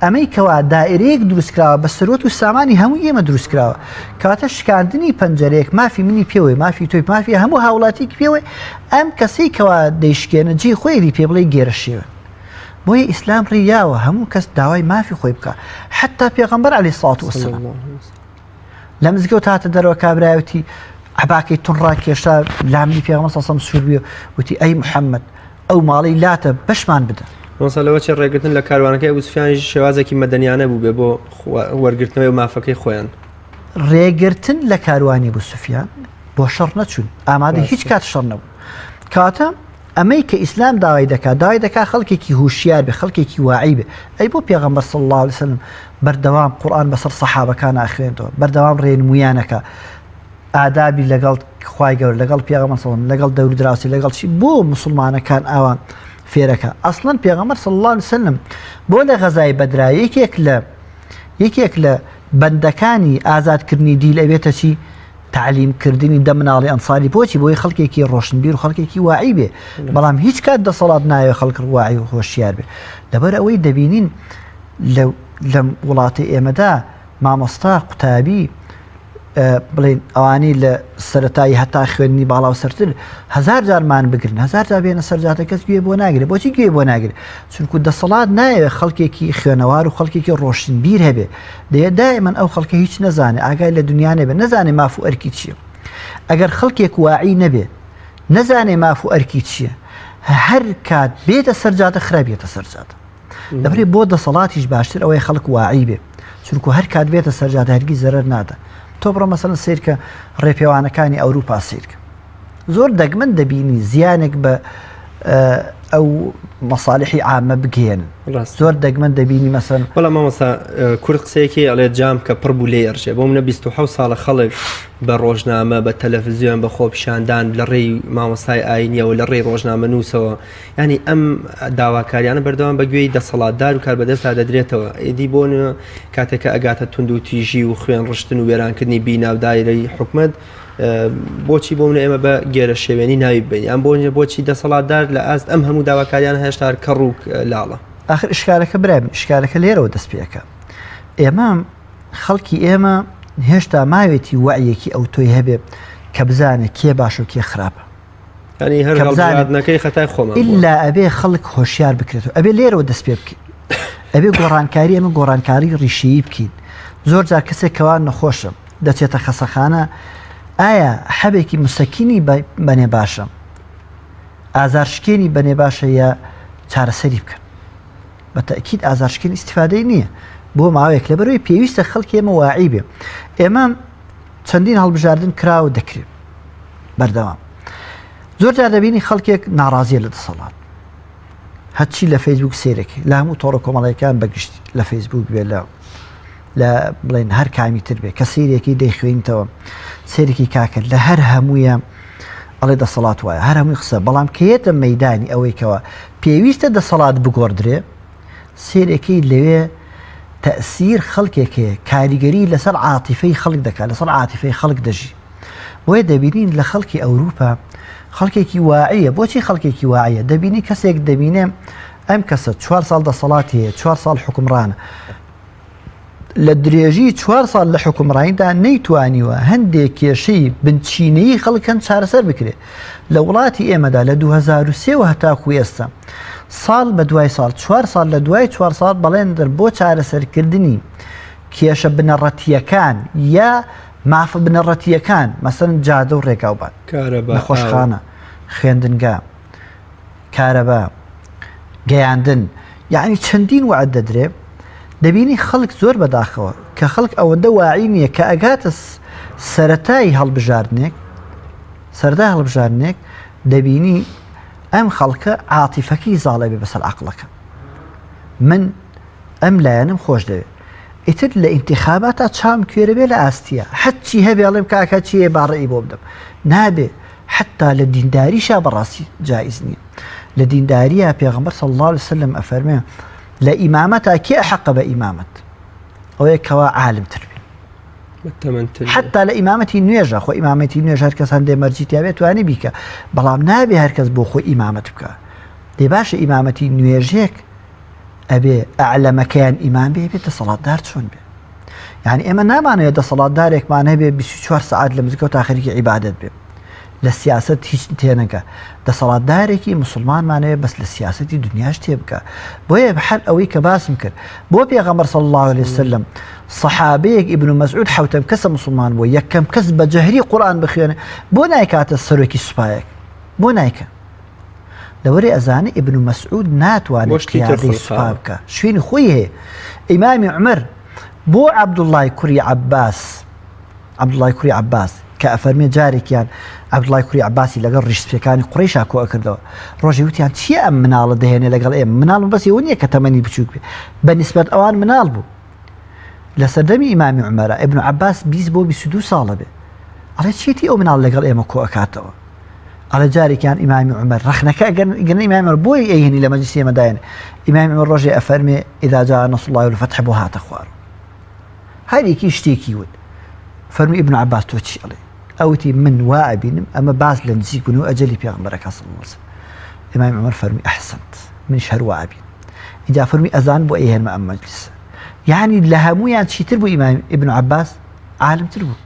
ئەمەی کەوا دائیرەیەک دروستکراوە بە سەرۆت و سامانی هەموو ئێمە دروستکراوە کەواتە شکاندنی پەنجەرەیەک مافی منی پێوەی مافی تۆی مافی هەموو هاوڵاتیکی پێوەی ئەم کەسەی کەوا دەیشکێنە جێ خۆی پێ بڵێ گێرە شێوە بۆیە ئیسلام ڕیاوە هەموو کەس داوای مافی خۆی بکە حتا پێغەمبەر عەلەیهی سڵات وەسەلام لە مزگەوت هاتە دەرەوە کابرایەتی عەباکەی تونڕا کێشا لامنی پێغەمبەر سەڵ سوور بووە وتی ئەی محەممەد ئەو ماڵی لاتە بەشمان بدە مۆسەلەوە چێ ڕێگرتن لە کاروانەکەی ئەبوو سوفیانی شێوازێکی مەدەنیانە بوو بێ بۆ وەرگرتنەوەی و مافەکەی خۆیان ڕێگرتن لە کاروانی بوو سوفیان بۆ شەڕ نەچوون ئامادە هیچ کات شەڕ نەبوو کاتە ئەمەی کە ئیسلام داوای دەکا خەڵکێکی هوشیار بێ خەڵکێکی واعی بێ ئەی بۆ پێغەمبەر صلی الله علیه وسلم بەردەوام قورئان بەسەر سەحابەکان ئاخوێنێتەوە بەردەوام ڕێنمویانەکە ئادابی لەگەڵ خوای گەورە لەگەڵ پێغەمبەر صلی الله لەگەڵ دەور دراوسی لەگەڵ چی بۆ موسڵمانەکان ئەوان فێرەکە ئەسڵەن پێغەمبەر صلی الله علیه وسلم بۆ لە غەزای بەدرا یەکێک لە بەندەکانی ئازادکردنی دیل ئەوێتە چی تعلیمکردنی دە مناڵی ئەنساری بۆچی بۆی خەڵکێکی ڕۆشنبیر و خەڵکێکی واعی بێ بەڵام هیچ کات دەسەڵات ناوێ خەڵک واعی و هۆشیار بێ لەبەر ئەوەی دەبینین لە وڵاتی ئێمەدا مامۆستا قوتابی بڵێن ئەوانەی لە سەرەتایی هەتا خوێنی باڵا و سەرتر 1000 جارمان بگرن 1000 جار بێنە سەرجاتە کەس گوێ بۆ ناگرێت بۆچی گوێ بۆ ناگرێت چونکو دەسەڵات نایەوێت خەڵکێکی خوێنەوار و خەڵکێکی ڕۆشنبیر هەبێ دایمەن ئەو خەڵکە هیچ نەزانێ ئاگای لە دنیا نەبێ نەزانێ ماف و ئەرکی چییە ئەگەر خەڵکێک واعی نەبێ نەزانێ ماف و ئەرکی چییە هەر کات بێتە سەرجاتە خراپێتە سەرجاتە دەبێت بۆ دەسەڵاتیش باشتر ئەوەی خەڵک واعی بێ چونکو هەر کات بێتە سەرجاتە هەرگیز زەرەر نادە تۆ بڕۆ مەسەڵەن سیرکە ڕێپێوانەکانی ئەوروپا سیرکە زۆر دەگمەن دەبینی زیانێک بە ئەو مەصالحی عامە بگێن زۆر دەگمەن دەبینی مەسەڵەن بەڵام مامۆستا کورد قسەیەکی ئەڵێ جام کە پڕ بوو لێ ئەرژێ بۆ منە 27 ساڵە خەڵک بە ڕۆژنامە بە تەلەڤیزیۆن بە خۆپیشاندان لە ڕێی مامۆستای ئاینیەوە لە ڕێی ڕۆژنامە نووسەوە ینی ئەم داواکاریانە بەردەوام بە گوێی دەسەڵاتدار و کاربەدەستا دەدرێتەوە ئیدی بۆ کاتێکە ئەگاتە تونند و تیژی و خوێن ڕشتن و وێرانکردنی بیناو دایرەی حکومەت بۆچی بۆ منە ئێمە بە گێرە شێوێنی ناوی بین ئەم بۆچی دەسەڵاتدار لە ئاست ئەم هەموو داواکاریان هێشتا کەڕووک لاڵە آخر ئشکالەکە برای ئشکالەکە لێرەوە دەست پێەکە ئێمە خەڵکی ئێمە هێشتا ماوێتی وعیەکی ئەو تۆی هەبێ کە بزانێت کێ باش و کێ خراپە ینی هەرنەکەی خەتای خۆمە ئللا ئەبێ خەڵک هۆشیار بکرێتەوە ئەبێ لێرەوە دەست پێ بکەین ئەبێ گۆڕانکاری ئەمە گۆڕانکاری ڕیشەیی بکەین زۆر جار کەسێکەوە نەخۆشە دەچێتە خەسەخانە ئایا حەبێکی مسەکینی بەنێ باشە ئازارشکێنی بەنێ باشە یا چارەسەری بکەن بە تەکید ئازارشکێن ئیسیفادەی نییە بۆ ماوەیەک لە بەرەوەی پێویستە خەڵکی ئێمە واعی بێ ئێمە چەندین هەڵبژاردن کراوە دەکرێت بەردەوام زۆر جار دەبینی خەڵکێک ناڕازیە لە دەسەڵات هەچی لە فەیسبوک سێرەکە لە هەموو تۆڕە کۆمەڵەکان بەگشت لە فەیسبوک بێ لە بڵێن هەر کامی تر بێ کە سیرێکی دەیخوێنیتەوە سێرێکی کاکرد لە هەر هەموویە ئەڵێ دەسەڵات وایە هەر هەمووی قسە بەڵام کەیەتە مەیدانی ئەوەیکەوە پێویستە دەسەڵات بگۆڕدرێ سێرێکی لەوێ تەسیر خەڵکێکەیە کاریگەری لەسەر عاتیفەی خەڵک دەکات لەسەر عاتیفەی خەڵک دەژی بۆیە دەبینین لە خەڵکی ئەوروپا خەڵکێکی واعیە بۆچی خەڵکێکی واعیە دەبینی کەسێک دەبینێ ئەم کەسە 4 ساڵ دەسەڵاتی هەیە 4 ساڵ حکومڕانە لە درێژی 4 ساڵ لە حکومڕانیدا نەیتوانیوە هەندێک کێشەی بنچینەی خەڵکەن چارەسەر بکرێت لە وڵاتی ئێمەدا لە 2023 و هەتاکو ئێستا ساڵ بە دوای ساڵ 4 ساڵ لە دوای 4 ساڵ بەڵێندر بۆ چارەسەرکردنی کێشە بنەڕەتیەکان یا مافە بنەڕەتیەکان مەسەن جادە و ڕێگاوبان نەخۆشخانە خوێندنگا کارەبا گەیاندن یعنی چەندین وعد دەدرێ دەبینی خەڵک زۆر بەداخەوە کە خەڵک ئەوەندە واعی نییە کە ئەگاتە سەرەتای هەڵبژاردنێک دەبینی ئەم خەڵکە عاتیفەکەی زاڵێ بێ بەسەر عەقڵەکە من ئەم لایەنم خۆش دەوێت ئیتر لە ئینتیخاباتە چام کوێرە بێ لە ئاستیە حەچی هەبێ ئەڵێم کاکە چیە باڕێی بۆ بدەم نابێ حتا لە دینداریشا بەڕاستی جایز نییە لە دینداریە پێغەمبەر صلی الله علیه وسلم ئەفەرمێ لە ئیمامەتا کێ حەقە بە ئیمامەت ئەوەیە کەوا عالمتر بێ حتا لە ئیمامەتی نوێژە خۆ ئیمامەتی نوێژ هەر کەس هەندێ مەرجی تیاوێت توانی بیکە بەڵام نابێ هەرکەس بۆ خۆی ئیمامەت بکە دێ باشە ئیمامەتی نوێژێک ئەبێ ئەعلەمەکەیان ئیمان بێ بێت دەسەڵاتدار چۆن بێ یعنی ئێمە نامانەوێت دەسەڵاتدارێکمان هەبێ 24 ساعت لە مزگەوت تا خەریکی عیبادەت بێ لە سیاست هیچ تێنەکە دەسەڵاتدارێکی مسلمانمانەوێت بەس لە سیاستی دنیاش تێبکە بۆیە بەحەر ئەوەی کە باسم کرد بۆ پێغەمبەر صلی الله عليه وسلم سەحابەیەک ئیبن مەسعود حوتەم کەسە مسلمان بووە یەکەم کەس بە جەهری قورئان بخوێنێ بۆ نایکاتە سەرۆکی سوپایەک بۆ نایکە لەوەرەی ئەزانێ ئیبن مەسعود ناتوانێت قیادەی سوپا بکە شوێنی خۆی هەیە ئیمامی عومەر بۆ عەبدوڵڵای کوڕی عەباس کە ئەفەرمێ جارێکیان عەبدوڵڵای کوڕی عەباسی لەگەڵ ڕیشسپیەکانی قوڕەیشا کۆ ئەکردەوە ڕۆژێ وتیان چییە ئەم مناڵە دەهێنێ لەگەڵ ئێمە مناڵ بەس ئەوە نییە کە تەمەنی بچووک بێ بەنسبەت ئەوان مناڵ بوو لە سەردەمی ئیمامی عومەرە ئیبن عەباس 20 بۆ 22 ساڵە بێ ئەڵێ چیەتی ئەو مناڵ لەگەڵ ئێمە کۆ ئەکاتەوە ئەڵێ جارێکیان ئیمامی عومەر ڕەخنەکە ئەگەن ئیمامی عومەر بۆی ئەیهێنی لە مەجلیسی ئێمەدایەن ئیمامی عومەر ڕۆژێ ئەفەرمێ ئیذا جاء نەصر الله والفتح بۆ هاتە خوار هەرێکی شتێکی وت فەرمی ئیبن عەباس تۆ چی ئەڵێ ئەوتی من وا ئەبینم ئەمە باز لە نزیک بوون و ئەجەلی پێغەمبەرەکە صلی الله علیه وسلم ئیمامی عومەر فەرمی ئەحسەنت منیش هەر وا ئەبین اینجا فەرمی ئەزان بۆ ئەیهێنمە ئەم مەجلیسە یعنی لە هەموویان چیتر بوو ئیمام ئیبن عەباس عالمتر بوو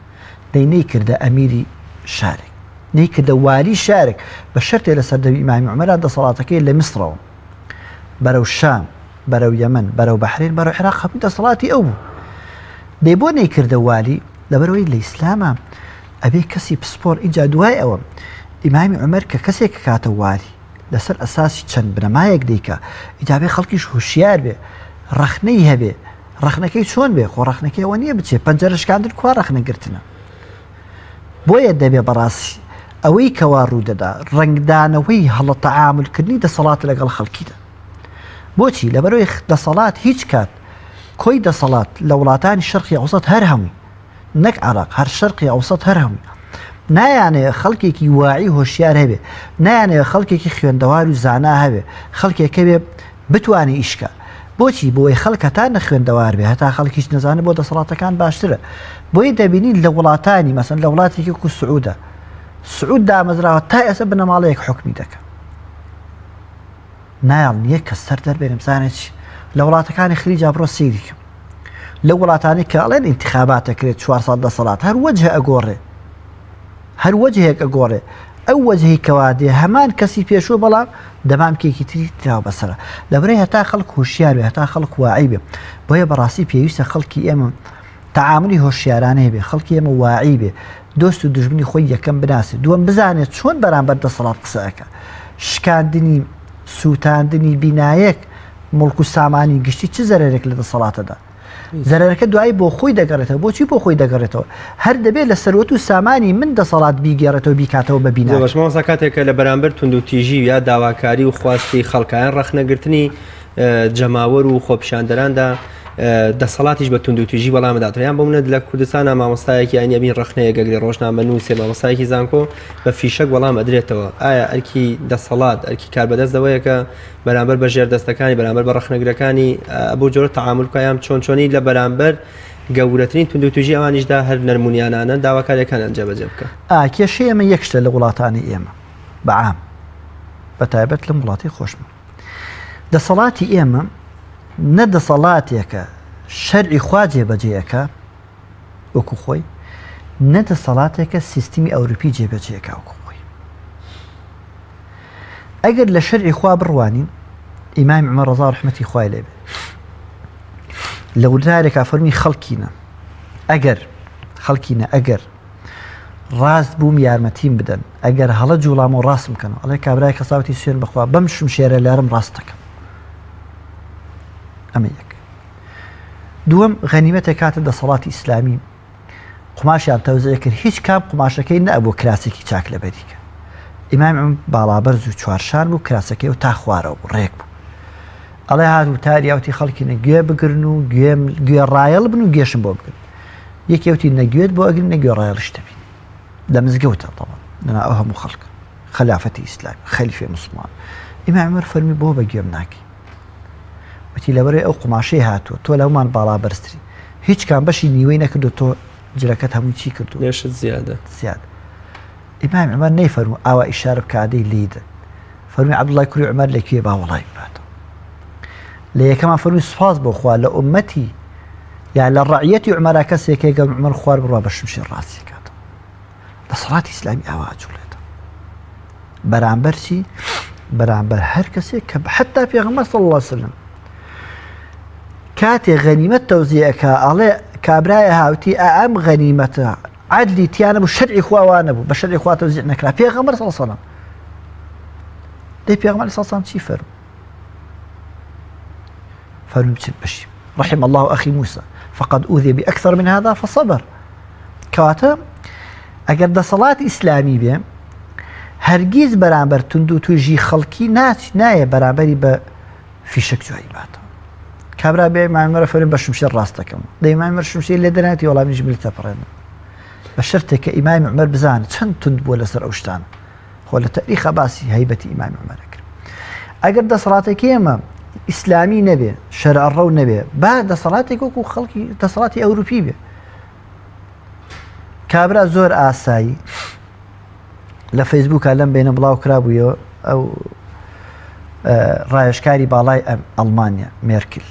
دەی نەیکردە ئەمیری شارێک نەیکردە والی شارێک بە شەرتێ لە سەردەمی ئیمامی عومەرە دەسەڵاتەکەی لە میسرەوە بەرەو شام بەرەو یەمەن بەرەو بەحرین بەرەو عێراق هەموو دەسەڵاتی ئەو بوو دەی بۆ نەیکردە والی لەبەرەوەی لە ئیسلامە ئەبێ کەسی پسپۆر ئینجا دوای ئەوە ئیمامی عومەر کە کەسێک کاتە والی لەسەر ئەساسی چەند بنەمایەک دەیکا ئیجابێ خەڵکیش هوشیار بێ ڕەخنەی هەبێ ڕەخنەکەی چۆن بێ خۆ ڕەخنەکەی ئەوە نییە بچێ پەنجەرەشکاندن کوا ڕەخنەگرتنە بۆیە دەبێ بەڕاستی ئەوەی کەوا ڕوودەدا ڕنگدانەوەی هەڵە تەعاملکردنی دەسەڵات لەگەڵ خەڵکیدا بۆچی لەبەرەوەی دەسەڵات هیچ کات کۆی دەسەڵات لە وڵاتانی شەرقی ئەوسەد هەر هەمووی نەک عێراق هەر شەرقی ئەوسەد هەر هەمووی نایانەیە خەڵکێکی واعی هۆشیار هەبێ نایانەیە خەڵکێکی خوێندەوار و زانا هەبێ خەڵکێکە بێ بتوانێ ئیشکە بۆچی بۆی خەڵکە تا نەخوێندەوار بێ هەتا خەڵکیش نەزانە بۆ دەسەڵاتەکان باشترە بۆی دەبینین لە وڵاتانی مەسەن لە وڵاتێکی کو سعودە سعود دامەزراوە تا ئێستا بنەماڵەیەک حکمی دەکە نایڵ نییە کە سەر دەربێنم زانێت لە وڵاتەکانی خلیجا بڕۆ سەیریکەم لە وڵاتانی کە ئەڵێن ئینتیخاباتەکرێت 400 دەسەڵات هەر وەجهە ئەگۆڕێ هەر وەجهێک ئەگۆڕێ ئەو وەجهی کەوادێ هەمان کەسی پێشوە بەڵام دەمامکێکی تری تراوە بەسرە لەبەرەی هەتا خەڵک هوشیار بێ هەتا خەڵک واعی بێ بۆیە بەڕاستی پێویستە خەڵکی ئێمە تەعاملی هۆشیارانە هەبێ خەڵکی ئێمە واعی بێ دۆست و دژمنی خۆی یەکەم بناسێت دووەم بزانێت چۆن بەرامبەر دەسەڵات قسەکە شکاندنی سووتاندنی بینایەک مڵک و سامانی گشتی چ زەرێک لە دەسەڵاتەدا زەرەرەکە دوایی بۆ خۆی دەگەڕێتەوە بۆچی بۆ خۆی دەگەڕێتەوە هەر دەبێت لە سەروەت و سامانی من دەسەڵات بیگەڕێتەوە بیکاتەوە بە بینایی بەشمەوەسا کاتێکە لە بەرامبەر تونند و تیژی یا داواکاری و خواستی خەڵکایان ڕەخنەگرتنی جەماوەر و خۆپیشاندەراندا دەسەڵاتیش بە تونند و تیژی وەڵامەدات یان بۆمنێت لە کوردستانە مامۆستایەکی ئەنیەبین ڕەخنەیە گەگری ڕۆژنامە نووسێ مامۆستایەکی زانکۆ بە فیشەک وەڵام ئەدرێتەوە ئایا ئەرکی دەسەڵات ئەرکی کاربەدەستەوەیەکە بەرامبەر بە ژێردەستەکانی بەرامبەر بە ڕەخنەگرەکانی بۆ جۆرە تەعاملکایان چۆنی لە بەرامبەر گەورەترین تونند و تیژی ئەوانیشدا هەر نەرمونیانانە داواکاریەکانیان جێبەجێ بکە کێشەی ئێمە یەک شتە لە وڵاتانی ئێمە بەعام بە تایبەت لەم وڵاتی خۆشمە دەسەڵاتی ئێمە نە دەسەڵاتێکە شەرعی خوا جێبەجێیەکە وەکو خۆی نە دەسەڵاتێکە سیستمی ئەوروپی جێبەجێیەکە وەکو خۆی ئەگەر لە شەرعی خوا بڕوانین ئیمامی عومەر ڕەضا ڕەحمەتی خوای لێ بێ لە وردارێکا فەرمی خەڵکینە ئەگەر ڕاست بووم یارمەتیم بدەن ئەگەر هەڵە جوڵام و ڕاستم بکەنەوە ئەڵێ کابرای کەساوتی سوێن بخوا بەم شمشێرە لارم ڕاست دەکەم ئەمە یەک دووەم غەنیمەتێک کاتە دەسەڵاتی ئیسلامی قماشیان تەوزەیە کرد هیچ کام قماشەکەی نەبوو کراسێکی چاک لە بەریکە ئیمامی عومەر باڵابەرز و چوارشان بوو کراسەکەی و تا خوارەوە بوو ڕێک بوو ئەڵێ هاتوو تاریاوتی خەڵکینە گوێ بگرن و گوێ ڕایەڵ بن و گێشم بۆ بگرن یەکێوتی نەگوێت بۆ ئەگرن نەگوێ ڕایەڵش دەبین لە مزگەوتە تەواو لەنا ئەو هەموو خەڵک خەلافەتی ئیسلامی خەلیفەی موسڵمان ئیمامی عومەر فەرمی بۆ بە گوێم ناکی وتی لەبەرەوەی ئەو قماشەی هاتووە تۆ لەومان باڵابەرزتری هیچ کام بەشی نیوەی نەکردو تۆ جلەکەت هەمووی چی کردو لێشت زیادە ئیمامی عومەر نەیفەرموو ئاوا ئیشارە بکە ئادەی لیدە فەرمی عەبدوڵای کوڕی عومەر لەکوێ با وەڵای باتەوە لە یەکەمان فەرمی سوپاس بۆ خوا لە ئومەتی یا لە ڕەعیەتی عومەرا کەسێکە گەم عومەر خوار بڕوا بە شمشێر ڕاستی کاتەوە دەسەڵاتی ئیسلامی ئاوا جوڵێتەوە بەرامبەر چی بەرامبەر هەر کەسێک کە حتا پێغەمبەر صلی الله علیه وسلم کاتێ غەنیمەت تەوزیعەکە ئەڵێ کابرایە هاوتی ئەم غەنیمەتە عەدلی تیانە بوو شەرعی خوا نەبوو بە شەرعی خوا تەوزیع نەکرا پێغەمبەر صلی الله علیه وسلم دەی پێغەمبەر صلی الله علیه وسلم چی فەرموو فەرمووی بچین بەشی رحم الله أخي موسى فقد أوذي بأكثر من هذا فصبر کەواتە ئەگەر دەسەڵات ئیسلامی بێ هەرگیز بەرامبەر تونند و توێژی خەڵکی نایە بەرامبەری بە فیشک جوایی باتەوە کابرا بێ ئیمامی عومەر فەرمی بە شمشێر ڕاست دەکەم دەی ئیمامی عومەر شمشێر لێ دەنێتی وەڵامیش بلیتە پڕێنە بە شەرتێک کە ئیمامی عومەر بزانێت چەند تند بووە لەسەر ئەو شتانە خۆ لە تاریخە باسی هەیبەتی ئیمامی عومەرە کرد ئەگەر دەسەڵاتێکی ئێمە ئیسلامی نەبێ شەرع ڕەو نەبێ با دەسەڵاتێک وەکو خەڵکی دەسەڵاتی ئەوروپی بێ کابرا زۆر ئاسایی لە فەیسبووکە لەم بینە بڵاو کرابوویەوە ئەو ڕایشکاری باڵای ئەڵمانیا مێرکل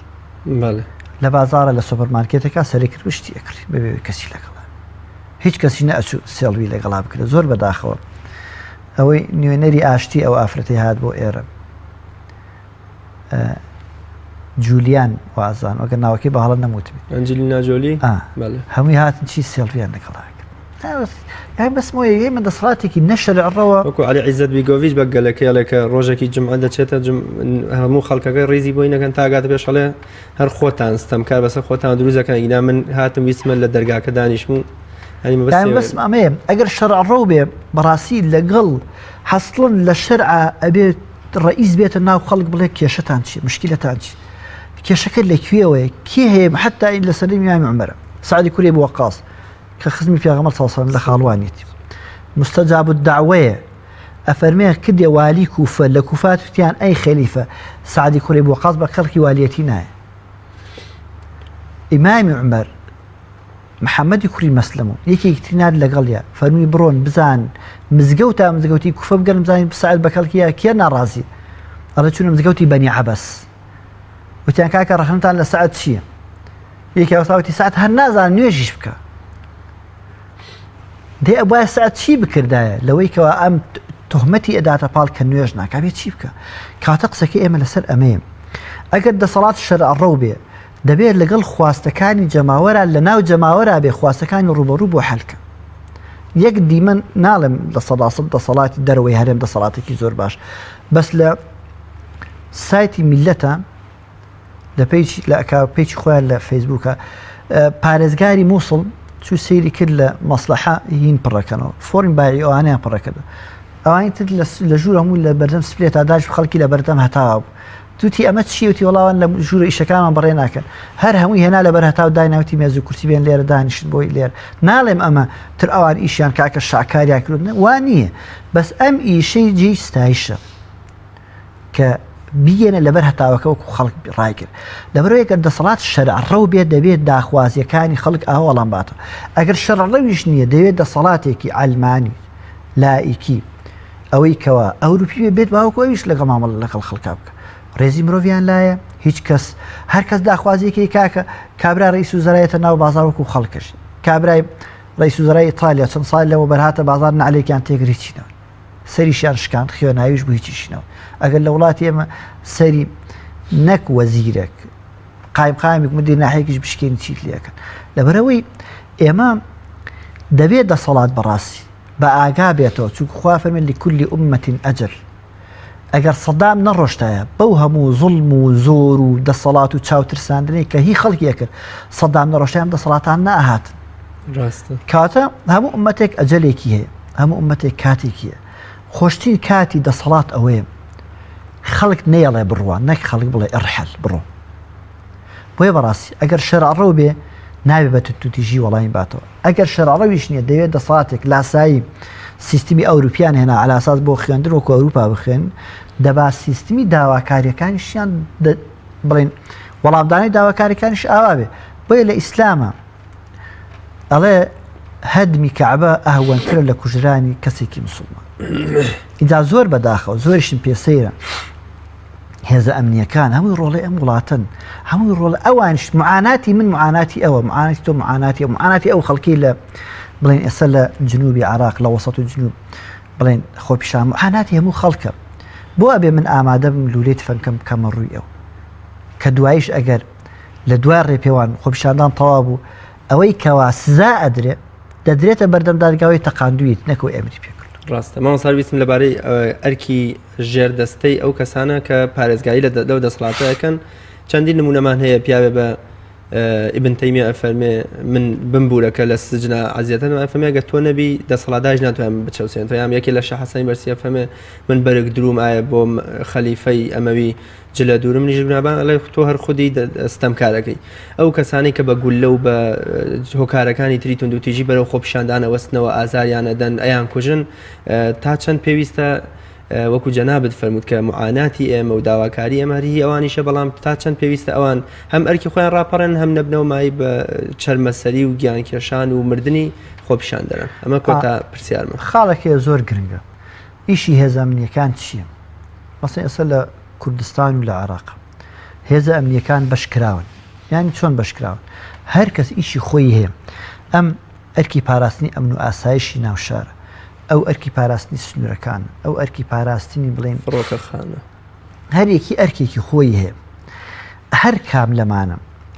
لە بازارە لە سوپەرمارکێتەکە سەری کرد شتی ئەکری بەبێ کەسی لەگەڵا هیچ کەسی نەچوو سێڵوی لەگەڵا بکرێت زۆر بەداخەوە ئەوەی نوێنەری ئاشتی ئەو ئافرەتی هات بۆ ئێرە جولیان وازان ئەگەر ناوەکەی بە هەڵە نەموتمی ئەنجلینا جۆلی هەمووی هاتن چی سێڵویان لەگەڵا بەسمۆیە من دەسڵاتێکی نەشەرعڕەوە وەکو علی عیزت بیگۆڤیچ بە گەلەکەیەڵێکە ڕۆژێکی جمعە دەچێتە هەموو خەڵکەکەی ڕێزی بۆی نەکەن تاگاتە پێش هەڵێ هەر خۆتان ستەمکار بەسەر خۆتان دروستەکەن ئینا من هاتم ویسمە لە دەرگاکە دانیشم و بەسم ئەمەیە ئەگەر شەرعڕەو بێ بەڕاستی لەگەڵ حەسڵن لە شەرعە ئەبێت ڕئیس بێتە ناو خەڵک بڵێ کێشەتان چی مشکلەتان چی کێشەکە لەکوێوەیە کێ هەیە حتا لە سەری میامی عومەرە سعدی کوڕی بووە قاس کە خزمی پێغەمبەر صلی الله علیه و سلم لە خاڵوانیەتی مستەجاب الدعوەیە ئەفەرمێ کردێ والی کوفە لە کوفات وتیان ئەی خەلیفە سعدی کوڕی بووە قاس بە خەڵکی والیەتی نایە ئیمامی عومەر محەممەدی کوڕی مەسلەم و یەکێکی ناد لەگەڵە فەرمی بڕۆن بزان مزگەوتە مزگەوتی کوفە بگەن بزانین بساعد بە کەڵکیە کێ ناڕازی ئەڵە چوونە مزگەوتی بەنی عەبەس وتیان کاکە ڕەخنتان لە سەعەت چییە یەکی ئەوساوتی سەعەت هەر نازان نوێژیش بکە دێ ئەبایە سەعەت چی بکردایە لەوەی کەوا ئەم تهمەتی ئەداتە پاڵ کە نوێژ ناکا بێت چی بکە کاتە قسەکە ئێمە لەسەر ئەمەیە ئەگەر دەسەڵات شەرعڕەو بێ دەبێت لەگەڵ خواستەکانی جەماوەرە لە ناو جەماوەرە بێ خواستەکانی ڕوبەڕوو بۆ حەلکە یەک دیمەن ناڵم لە سەداسەد دەسەڵاتی دەرەوەی هەرێم دەسەڵاتێکی زۆر باش بەس لە سایتی میلەتە لە پیجی خۆیان لە فەیسبووکە پارێزگاری مووسڵ چوو سەیری کرد لە مەسلەحە هین پڕەکەنەوە فۆرم باری ئەوانیان پڕەکەدا ئەوانی تر لە ژوور هەموو لە بەردەم سپلێت داش خەڵکی لە بەردەم هەتاوە بوو توتی ئەمە چیوتی وڵاوان لە ژوورە ئیشەکانمان بەڕێ ناکەن هەر هەمووی هێنا لە بەر هەتاو دایناوتی مێز و کورسی بێن لێرە دانیشت بۆی لێر ناڵێم ئەمە تر ئەوان ئیشیان کاکە شاکاریان کردن وان نییە بەس ئەم ئیشەی جێی ستایشە کە بیگەنە لەبەر هەتاوەکە وەکو خەڵک ڕایکرد لەبەرەوەی گەر دەسەڵات شەرعڕەو بێت دەبێت داخوازیەکانی خەڵک ئاوەڵام باتەوە ئەگەر شەرعڕەویش نییە دەوێت دەسەڵاتێکی ئالمانی لایکی ئەوەی کەوا ئەوروپی بێت باوەکو ئەویش لەگەڵ مامەڵە لەگەڵ خەڵکا بکە ڕێزی مرۆڤیان لایە هیچ کەس هەر کەس داخوازیەکەی کاکە کابرا ڕئیس وزەرایەتە ناو بازار وەکو خەڵکەش کابرای ڕئیس وزەرای ئیتالیا چەند ساڵ لەوە بەرهاتە بازار نعلێکیان تێگری چینەوە سەریشیان شکاند خوێناویش بوو هیچیشینەوە ئەگەر لە وڵاتی ئێمە سەری نەک وەزیرێک قایمقامێک مدیر ناحەیەکیش بشکێنی چیت لەکەن لەبەرەوەی ئێمە دەبێت دەسەڵات بەڕاستی بە ئاگا بێتەوە چونکە خوا فەرمێ لكل أمة أجل ئەگەر سەدام نەڕۆشتایە بەو هەموو زوڵم و زۆر و دەسەڵات و چاوترساندنەی کە هی خەڵکیە کرد سەدام نەڕۆشتیان دەسەڵاتان نەهاتن کاتە هەموو ئومەتێک ئەجەلێکی هەیە هەموو ئومەتێک کاتێکیە خۆشترین کاتی دەسەڵات ئەوەیە خەڵک نەیەڵێ بڕوان نەک خەڵک بڵێ ئەرحەل بڕۆ بۆیە بەڕاستی ئەگەر شەرعڕەو بێ نابێ بە توتیژی وەڵامی باتەوە ئەگەر شەرعڕەویش نییە دەوێت دەسەڵاتێک لاسایی سیستمی ئەوروپیان هێنا على ئاساس بۆ خوێندن وەکو ئەوروپا بخوێن دەبا سیستمی داواکاریەکانیشیان بڵێن وەڵامدانی داواکاریەکانیش ئاوا بێ بۆیە لە ئیسلامە ئەڵێ هەدمی کەعبە ئەهوەنترە لە کوژرانی کەسێکی موسڵمان ئینجا زۆر بەداخەوە زۆریشم پێسەیرە هێزە ئەمنیەکان هەمووی ڕۆڵی ئەم وڵاتن هەمووی ڕۆڵ ئەوانش معاناتی من معاناتی ئەوە معاناتی تۆ معاناتی ئەو خەڵکی لە بڵێن ئێستا لە جنوبی عراق لە وەسەط و جنوب بڵێن خۆپیشان معاناتی هەموو خەڵکە بۆ ئەبێ من ئامادە بم لولێت فەنکەم کەمە ڕووی ئەو کە دوایش ئەگەر لە دوای ڕێپێوان خۆپیشاندان تەوا بوو ئەوەی کەوا سزا ئەدرێ دەدرێتە بەردەم دادگاوی تەقاندویت نەکەوە ئەمری پێکرد ڕاستە ماوە سارویستم لەبارەی ئەرکی ژێردەستەی ئەو کەسانە کە پارێزگایی لەو دەسەڵاتەکەن چەندین نمونەمان هەیە پیاوێ بە ابن تەیمیە ئەفەرمێ من بمبورەکە لە سجنە عەزیەتەن ئەفەرمێ ئەگەر تۆ نەبی دەسەڵاتداریش ناتوانم بچەوسێن تۆ یام یەکێ لە شەح حەسەنی بەرسی ئەفەرمێ من بەرگ دروم ئایا بۆ خەلیفەی ئەمەوی جلە دوورم نیژ بنابان ئەڵێ تۆ هەر خودی ستەمکارەکەی ئەو کەسانی کە بە گولە و بە هۆکارەکانی تری توندوتیژی بەرەو خۆپیشاندانە وەستنەوە ئازاریانە دەن ئەیان کوژن تا چەند پێویستە وەکو جەنابت فەرمووت کە معاناتی ئێمە و داواکاری ئەمەری ئەوانیشە بەڵام تا چەند پێویستە ئەوان هەم ئەرکی خۆیان ڕاپەڕێن هەم نەبنەوە مای بە چەرمەسەری و گیانکێشان و مردنی خۆپیشان دەرن ئەمە کۆتا پرسیارمە خاڵێکی زۆر گرنگە ئیشی هێزە ئەمنیەکان چییە؟ مەسەڵەن ئێستا لە کوردستان و لە عێراق هێزە ئەمنیەکان بەشکراون یانی چۆن بەشکراون هەر کەس ئیشی خۆی هەیە ئەم ئەرکی پاراستنی ئەمن و ئاسایشی ناوشارە، ئەو ئەرکی پاراستنی سنوورەکانە، ئەو ئەرکی پاراستنی بڵێن فڕۆکەخانە، هەرێکی ئەرکێکی خۆی هەیە. هەر کام لەمانە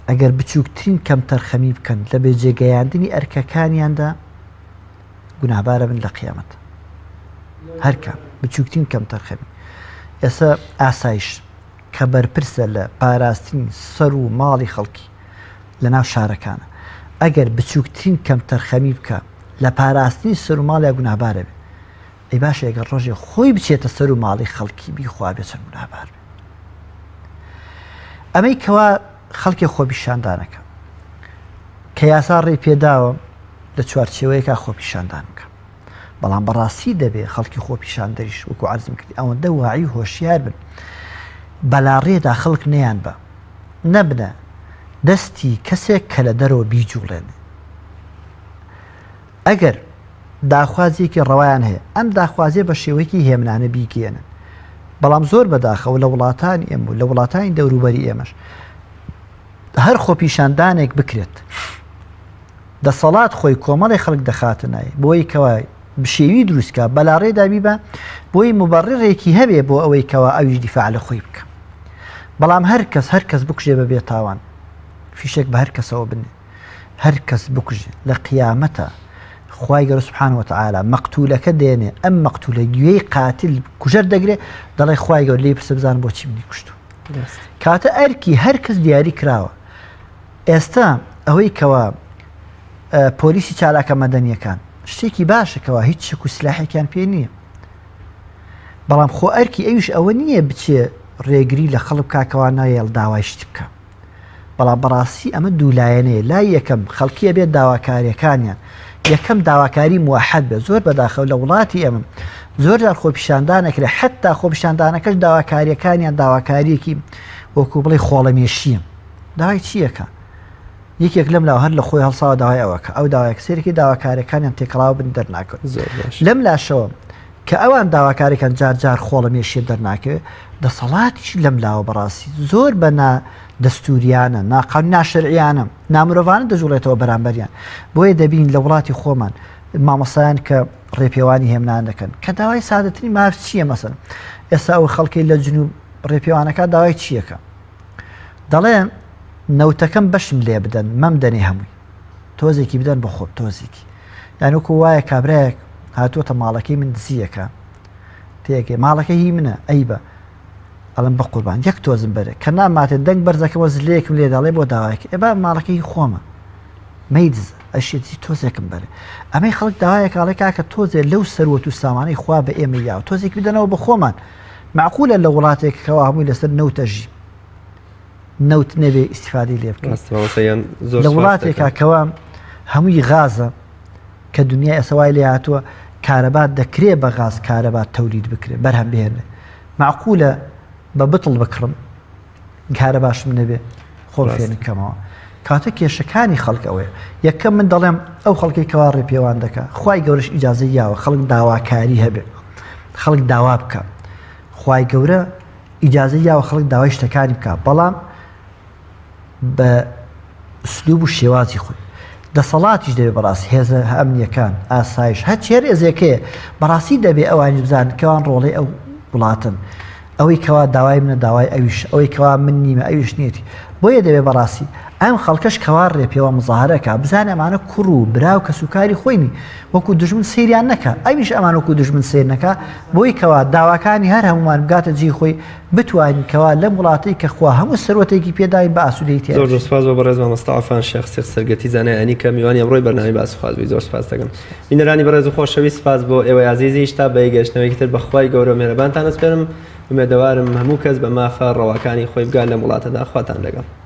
ئەگەر بچووکترین کەم تەرخەمی بکەن لە بێجێگەیاندنی ئەرکەکانیاندا گوناهبارە بن لە قیامەت. هەر کام بچووکترین کەم تەرخەمی. ئێستا ئاسایش کە بەرپرسە لە پاراستنی سەر و ماڵی خەڵکی لە ناو شارەکانە، ئەگەر بچووکترین کەم تەرخەمی بکە لە پاراستنی سەر و ماڵی گوناهبارە بێ. ئەی باشە ئەگەر ڕۆژێ خۆی بچێتە سەر و ماڵی خەڵکی بیخوا بێ چەند گوناهبار بێ. ئەمەی کەوا خەڵکی خۆپیشاندانەکە کە یاسا ڕێی پێداوە لە چوارچێوەیەکە خۆپیشاندان بکە، بەڵام بەڕاستی دەبێت خەڵکی خۆپیشاندەریش وەکو عەرزم کردی ئەوەندە واعی هۆشیار بن بەلاڕێدا خەڵک نەیان بە نەبنە دەستی کەسێک کە لە دەرەوە بیجوڵێن. ئەگەر داخوازیەکی ڕەوایان هەیە ئەم داخوازیە بە شێوەیەکی هێمنانە بیگەێنن، بەڵام زۆر بەداخەوە لە وڵاتانی ئێمە و لە وڵاتانی دەوروبەری ئێمەش هەر خۆپیشاندانێک بکرێت دەسەڵات خۆی کۆمەڵی خەڵک دەخاتە نایە بۆی کەوا بشێوی دروستکە بەلاڕێدا بیبە بۆی مبەڕێڕێکی هەبێ بۆ ئەوەی کەوا ئەویش دیفاع لە خۆی بکە. بەڵام هەر کەس بکوژێ بەبێ تاوان فیشێک بە هەر کەسەوە بنێ، هەر کەس بکوژێ لە قیامەتە خوای گەورە سوبحانەهو وتەعالا مەقتولەکە دێنێ، ئەم مەقتولە گوێی قاتل کوژەر دەگرێ دەڵێ خوای گەورە لێی پرسە بزان بۆچی منی کوشتو. کاتە ئەرکی هەر کەس دیاری کراوە. ئێستا ئەوەی کەوا پۆلیسی چالاکە مەدەنیەکان شتێکی باشەکەوە هیچ شک و سلاحێکیان پێ نییە، بەڵام خۆ ئەرکی ئەویش ئەوە نییە بچێ ڕێگری لە خەڵک کاکەوان نایەڵ داوای شت بکە. بەڵام بەڕاستی ئەمە دوولایەنەیە، لای یەکەم خەڵکیە بێت داواکاریەکانیان یەکەم داواکاری موحد بێت. زۆر بەداخەوە لە وڵاتی ئەمە زۆر جار خۆپیشاندانەکرێت، حتا خۆپیشاندانەکەش داواکاریەکانیان داواکاریەکی وەکو بڵێ خۆڵەمێشیە. داوای چیەکە؟ یەکێک لەم لاو هەر لە خۆی هەڵساوە داوای ئەوەکە، ئەو داواکسێرەی داواکاریەکانیان تێکەڵاو بن دەرناکەن. لەم لاشەوە کە ئەوان داواکاریەکان جار خۆڵەمێشیە دەرناکەوێت، دەسەڵاتیش لەم لاوە بەڕاستی زۆر بە دەستوریانە ناقانون ناشرعیانە نامرۆڤانە دەجوڵێتەوە بەرامبەریان. بۆیە دەبین لە وڵاتی خۆمان مامۆستایان کە ڕێپێوانی هێمنان دەکەن کە داوای سادەترین ماف چییە؟ مەسەن ئێستا ئەو خەڵکی لە جنوب ڕێپێوانەکە داوای چیەکە؟ دەڵێن نەوتەکەم بەشم لێ بدەن مەم دەنێ هەمووی تۆزێکی بدەن بە خۆب تۆزێکی، یان وەکو وایە کابراایەک هاتووەتە ماڵەکەی من دزیەکە تێکێ ماڵەکە هی منە ئەی بە ئەڵم بە قوربان یەک تۆزم بەرێ کە ناماتێت دەنگ بەرزەکەەوە زلەیەکم لێ داڵێ بۆ داوایەکە ئێ با ماڵەکەی خۆمە مەیدز ئەشێتی تۆزێکم بەرێ. ئەمەی خەڵک داوایەکڵێ کاکە تۆزێ لەو سەروەت و سامانەی خوا بە ئێمە یاوە تۆزێک بدەنەوە بە خۆمان. معقولە لە وڵاتێکەوە هەمووی لەسەر نەوتەژی نەوت نەبێ ئیسیفادەی لێ بکەن. لە وڵاتێکا کەوا هەمووی غازە کە دنیای ئەسەوای لێ هاتووە کارەبات دەکرێ بە غاز کارەبات تەولید بکرێ بەرهەم بهێنێ. معقولە بە بتڵ بکڕم کارە باشم نەبێ خۆم فێن بکەمەوە. کاتە کێشەکانی خەڵک ئەوەیە. یەکەم من دەڵێم ئەو خەڵکی کەوا ڕێپێوان دەکە خوای گەورەش ئیجازەی یاوە خەڵک داواکاری هەبێ، خەڵک داوا بکە، خوای گەورە ئیجازەی یاوە خەڵک داوای شتەکانی بکە، بەڵام بە ئوسلوب و شێوازی خۆی. دەسەڵاتیش دەبێت بەڕاستی هێزە ئەمنیەکان ئاسایش هەچێر ئێزێکەیە بەڕاستی دەبێت ئەوانی بزان کەوان ڕۆڵەی ئەو وڵاتن، ئەوەی کەوا داوای منە داوای ئەویش، ئەوەی کەوا من نیمە ئەویش نیەتی. بۆیە دەبێت بەڕاستی ئەم خەڵکەش کەوا ڕێپێوە مزاهرەکە بزانێ ئەمانە کوڕ و براو کە سوکاری خۆینی وەکو دژمن سریان نەکە، ئەویش ئەمان وەکو دژمن سیر نەکە، بۆی کەوا داواکانی هەر هەمومان بگاتە جێی خۆی بتوانین کەوا لەم وڵاتەی کە خوا هەموو سەرۆتێکی پێداین بە ئاسوودەی تێ. زۆر سپاس بۆ بەڕێز مامۆستا عەفان شێخ سەرگەتی زانایانی کە میوانی ئەمڕۆی بەرنامەی باسوخوازبووی. زۆر سپاس دەکەم. بینەرانی بەڕێز و خۆشەویست سپاس بۆ ئێوەی عەزیزیش تا بە گەشتنەوەیەکی تر بەخوای گەورە و مێرەبانتان ئەسپێرم. ئومێدەوارم هەموو کەس بە مافە ڕەواکانی خۆی بگات لەم وڵاتەدا خواتان لەگەڵ.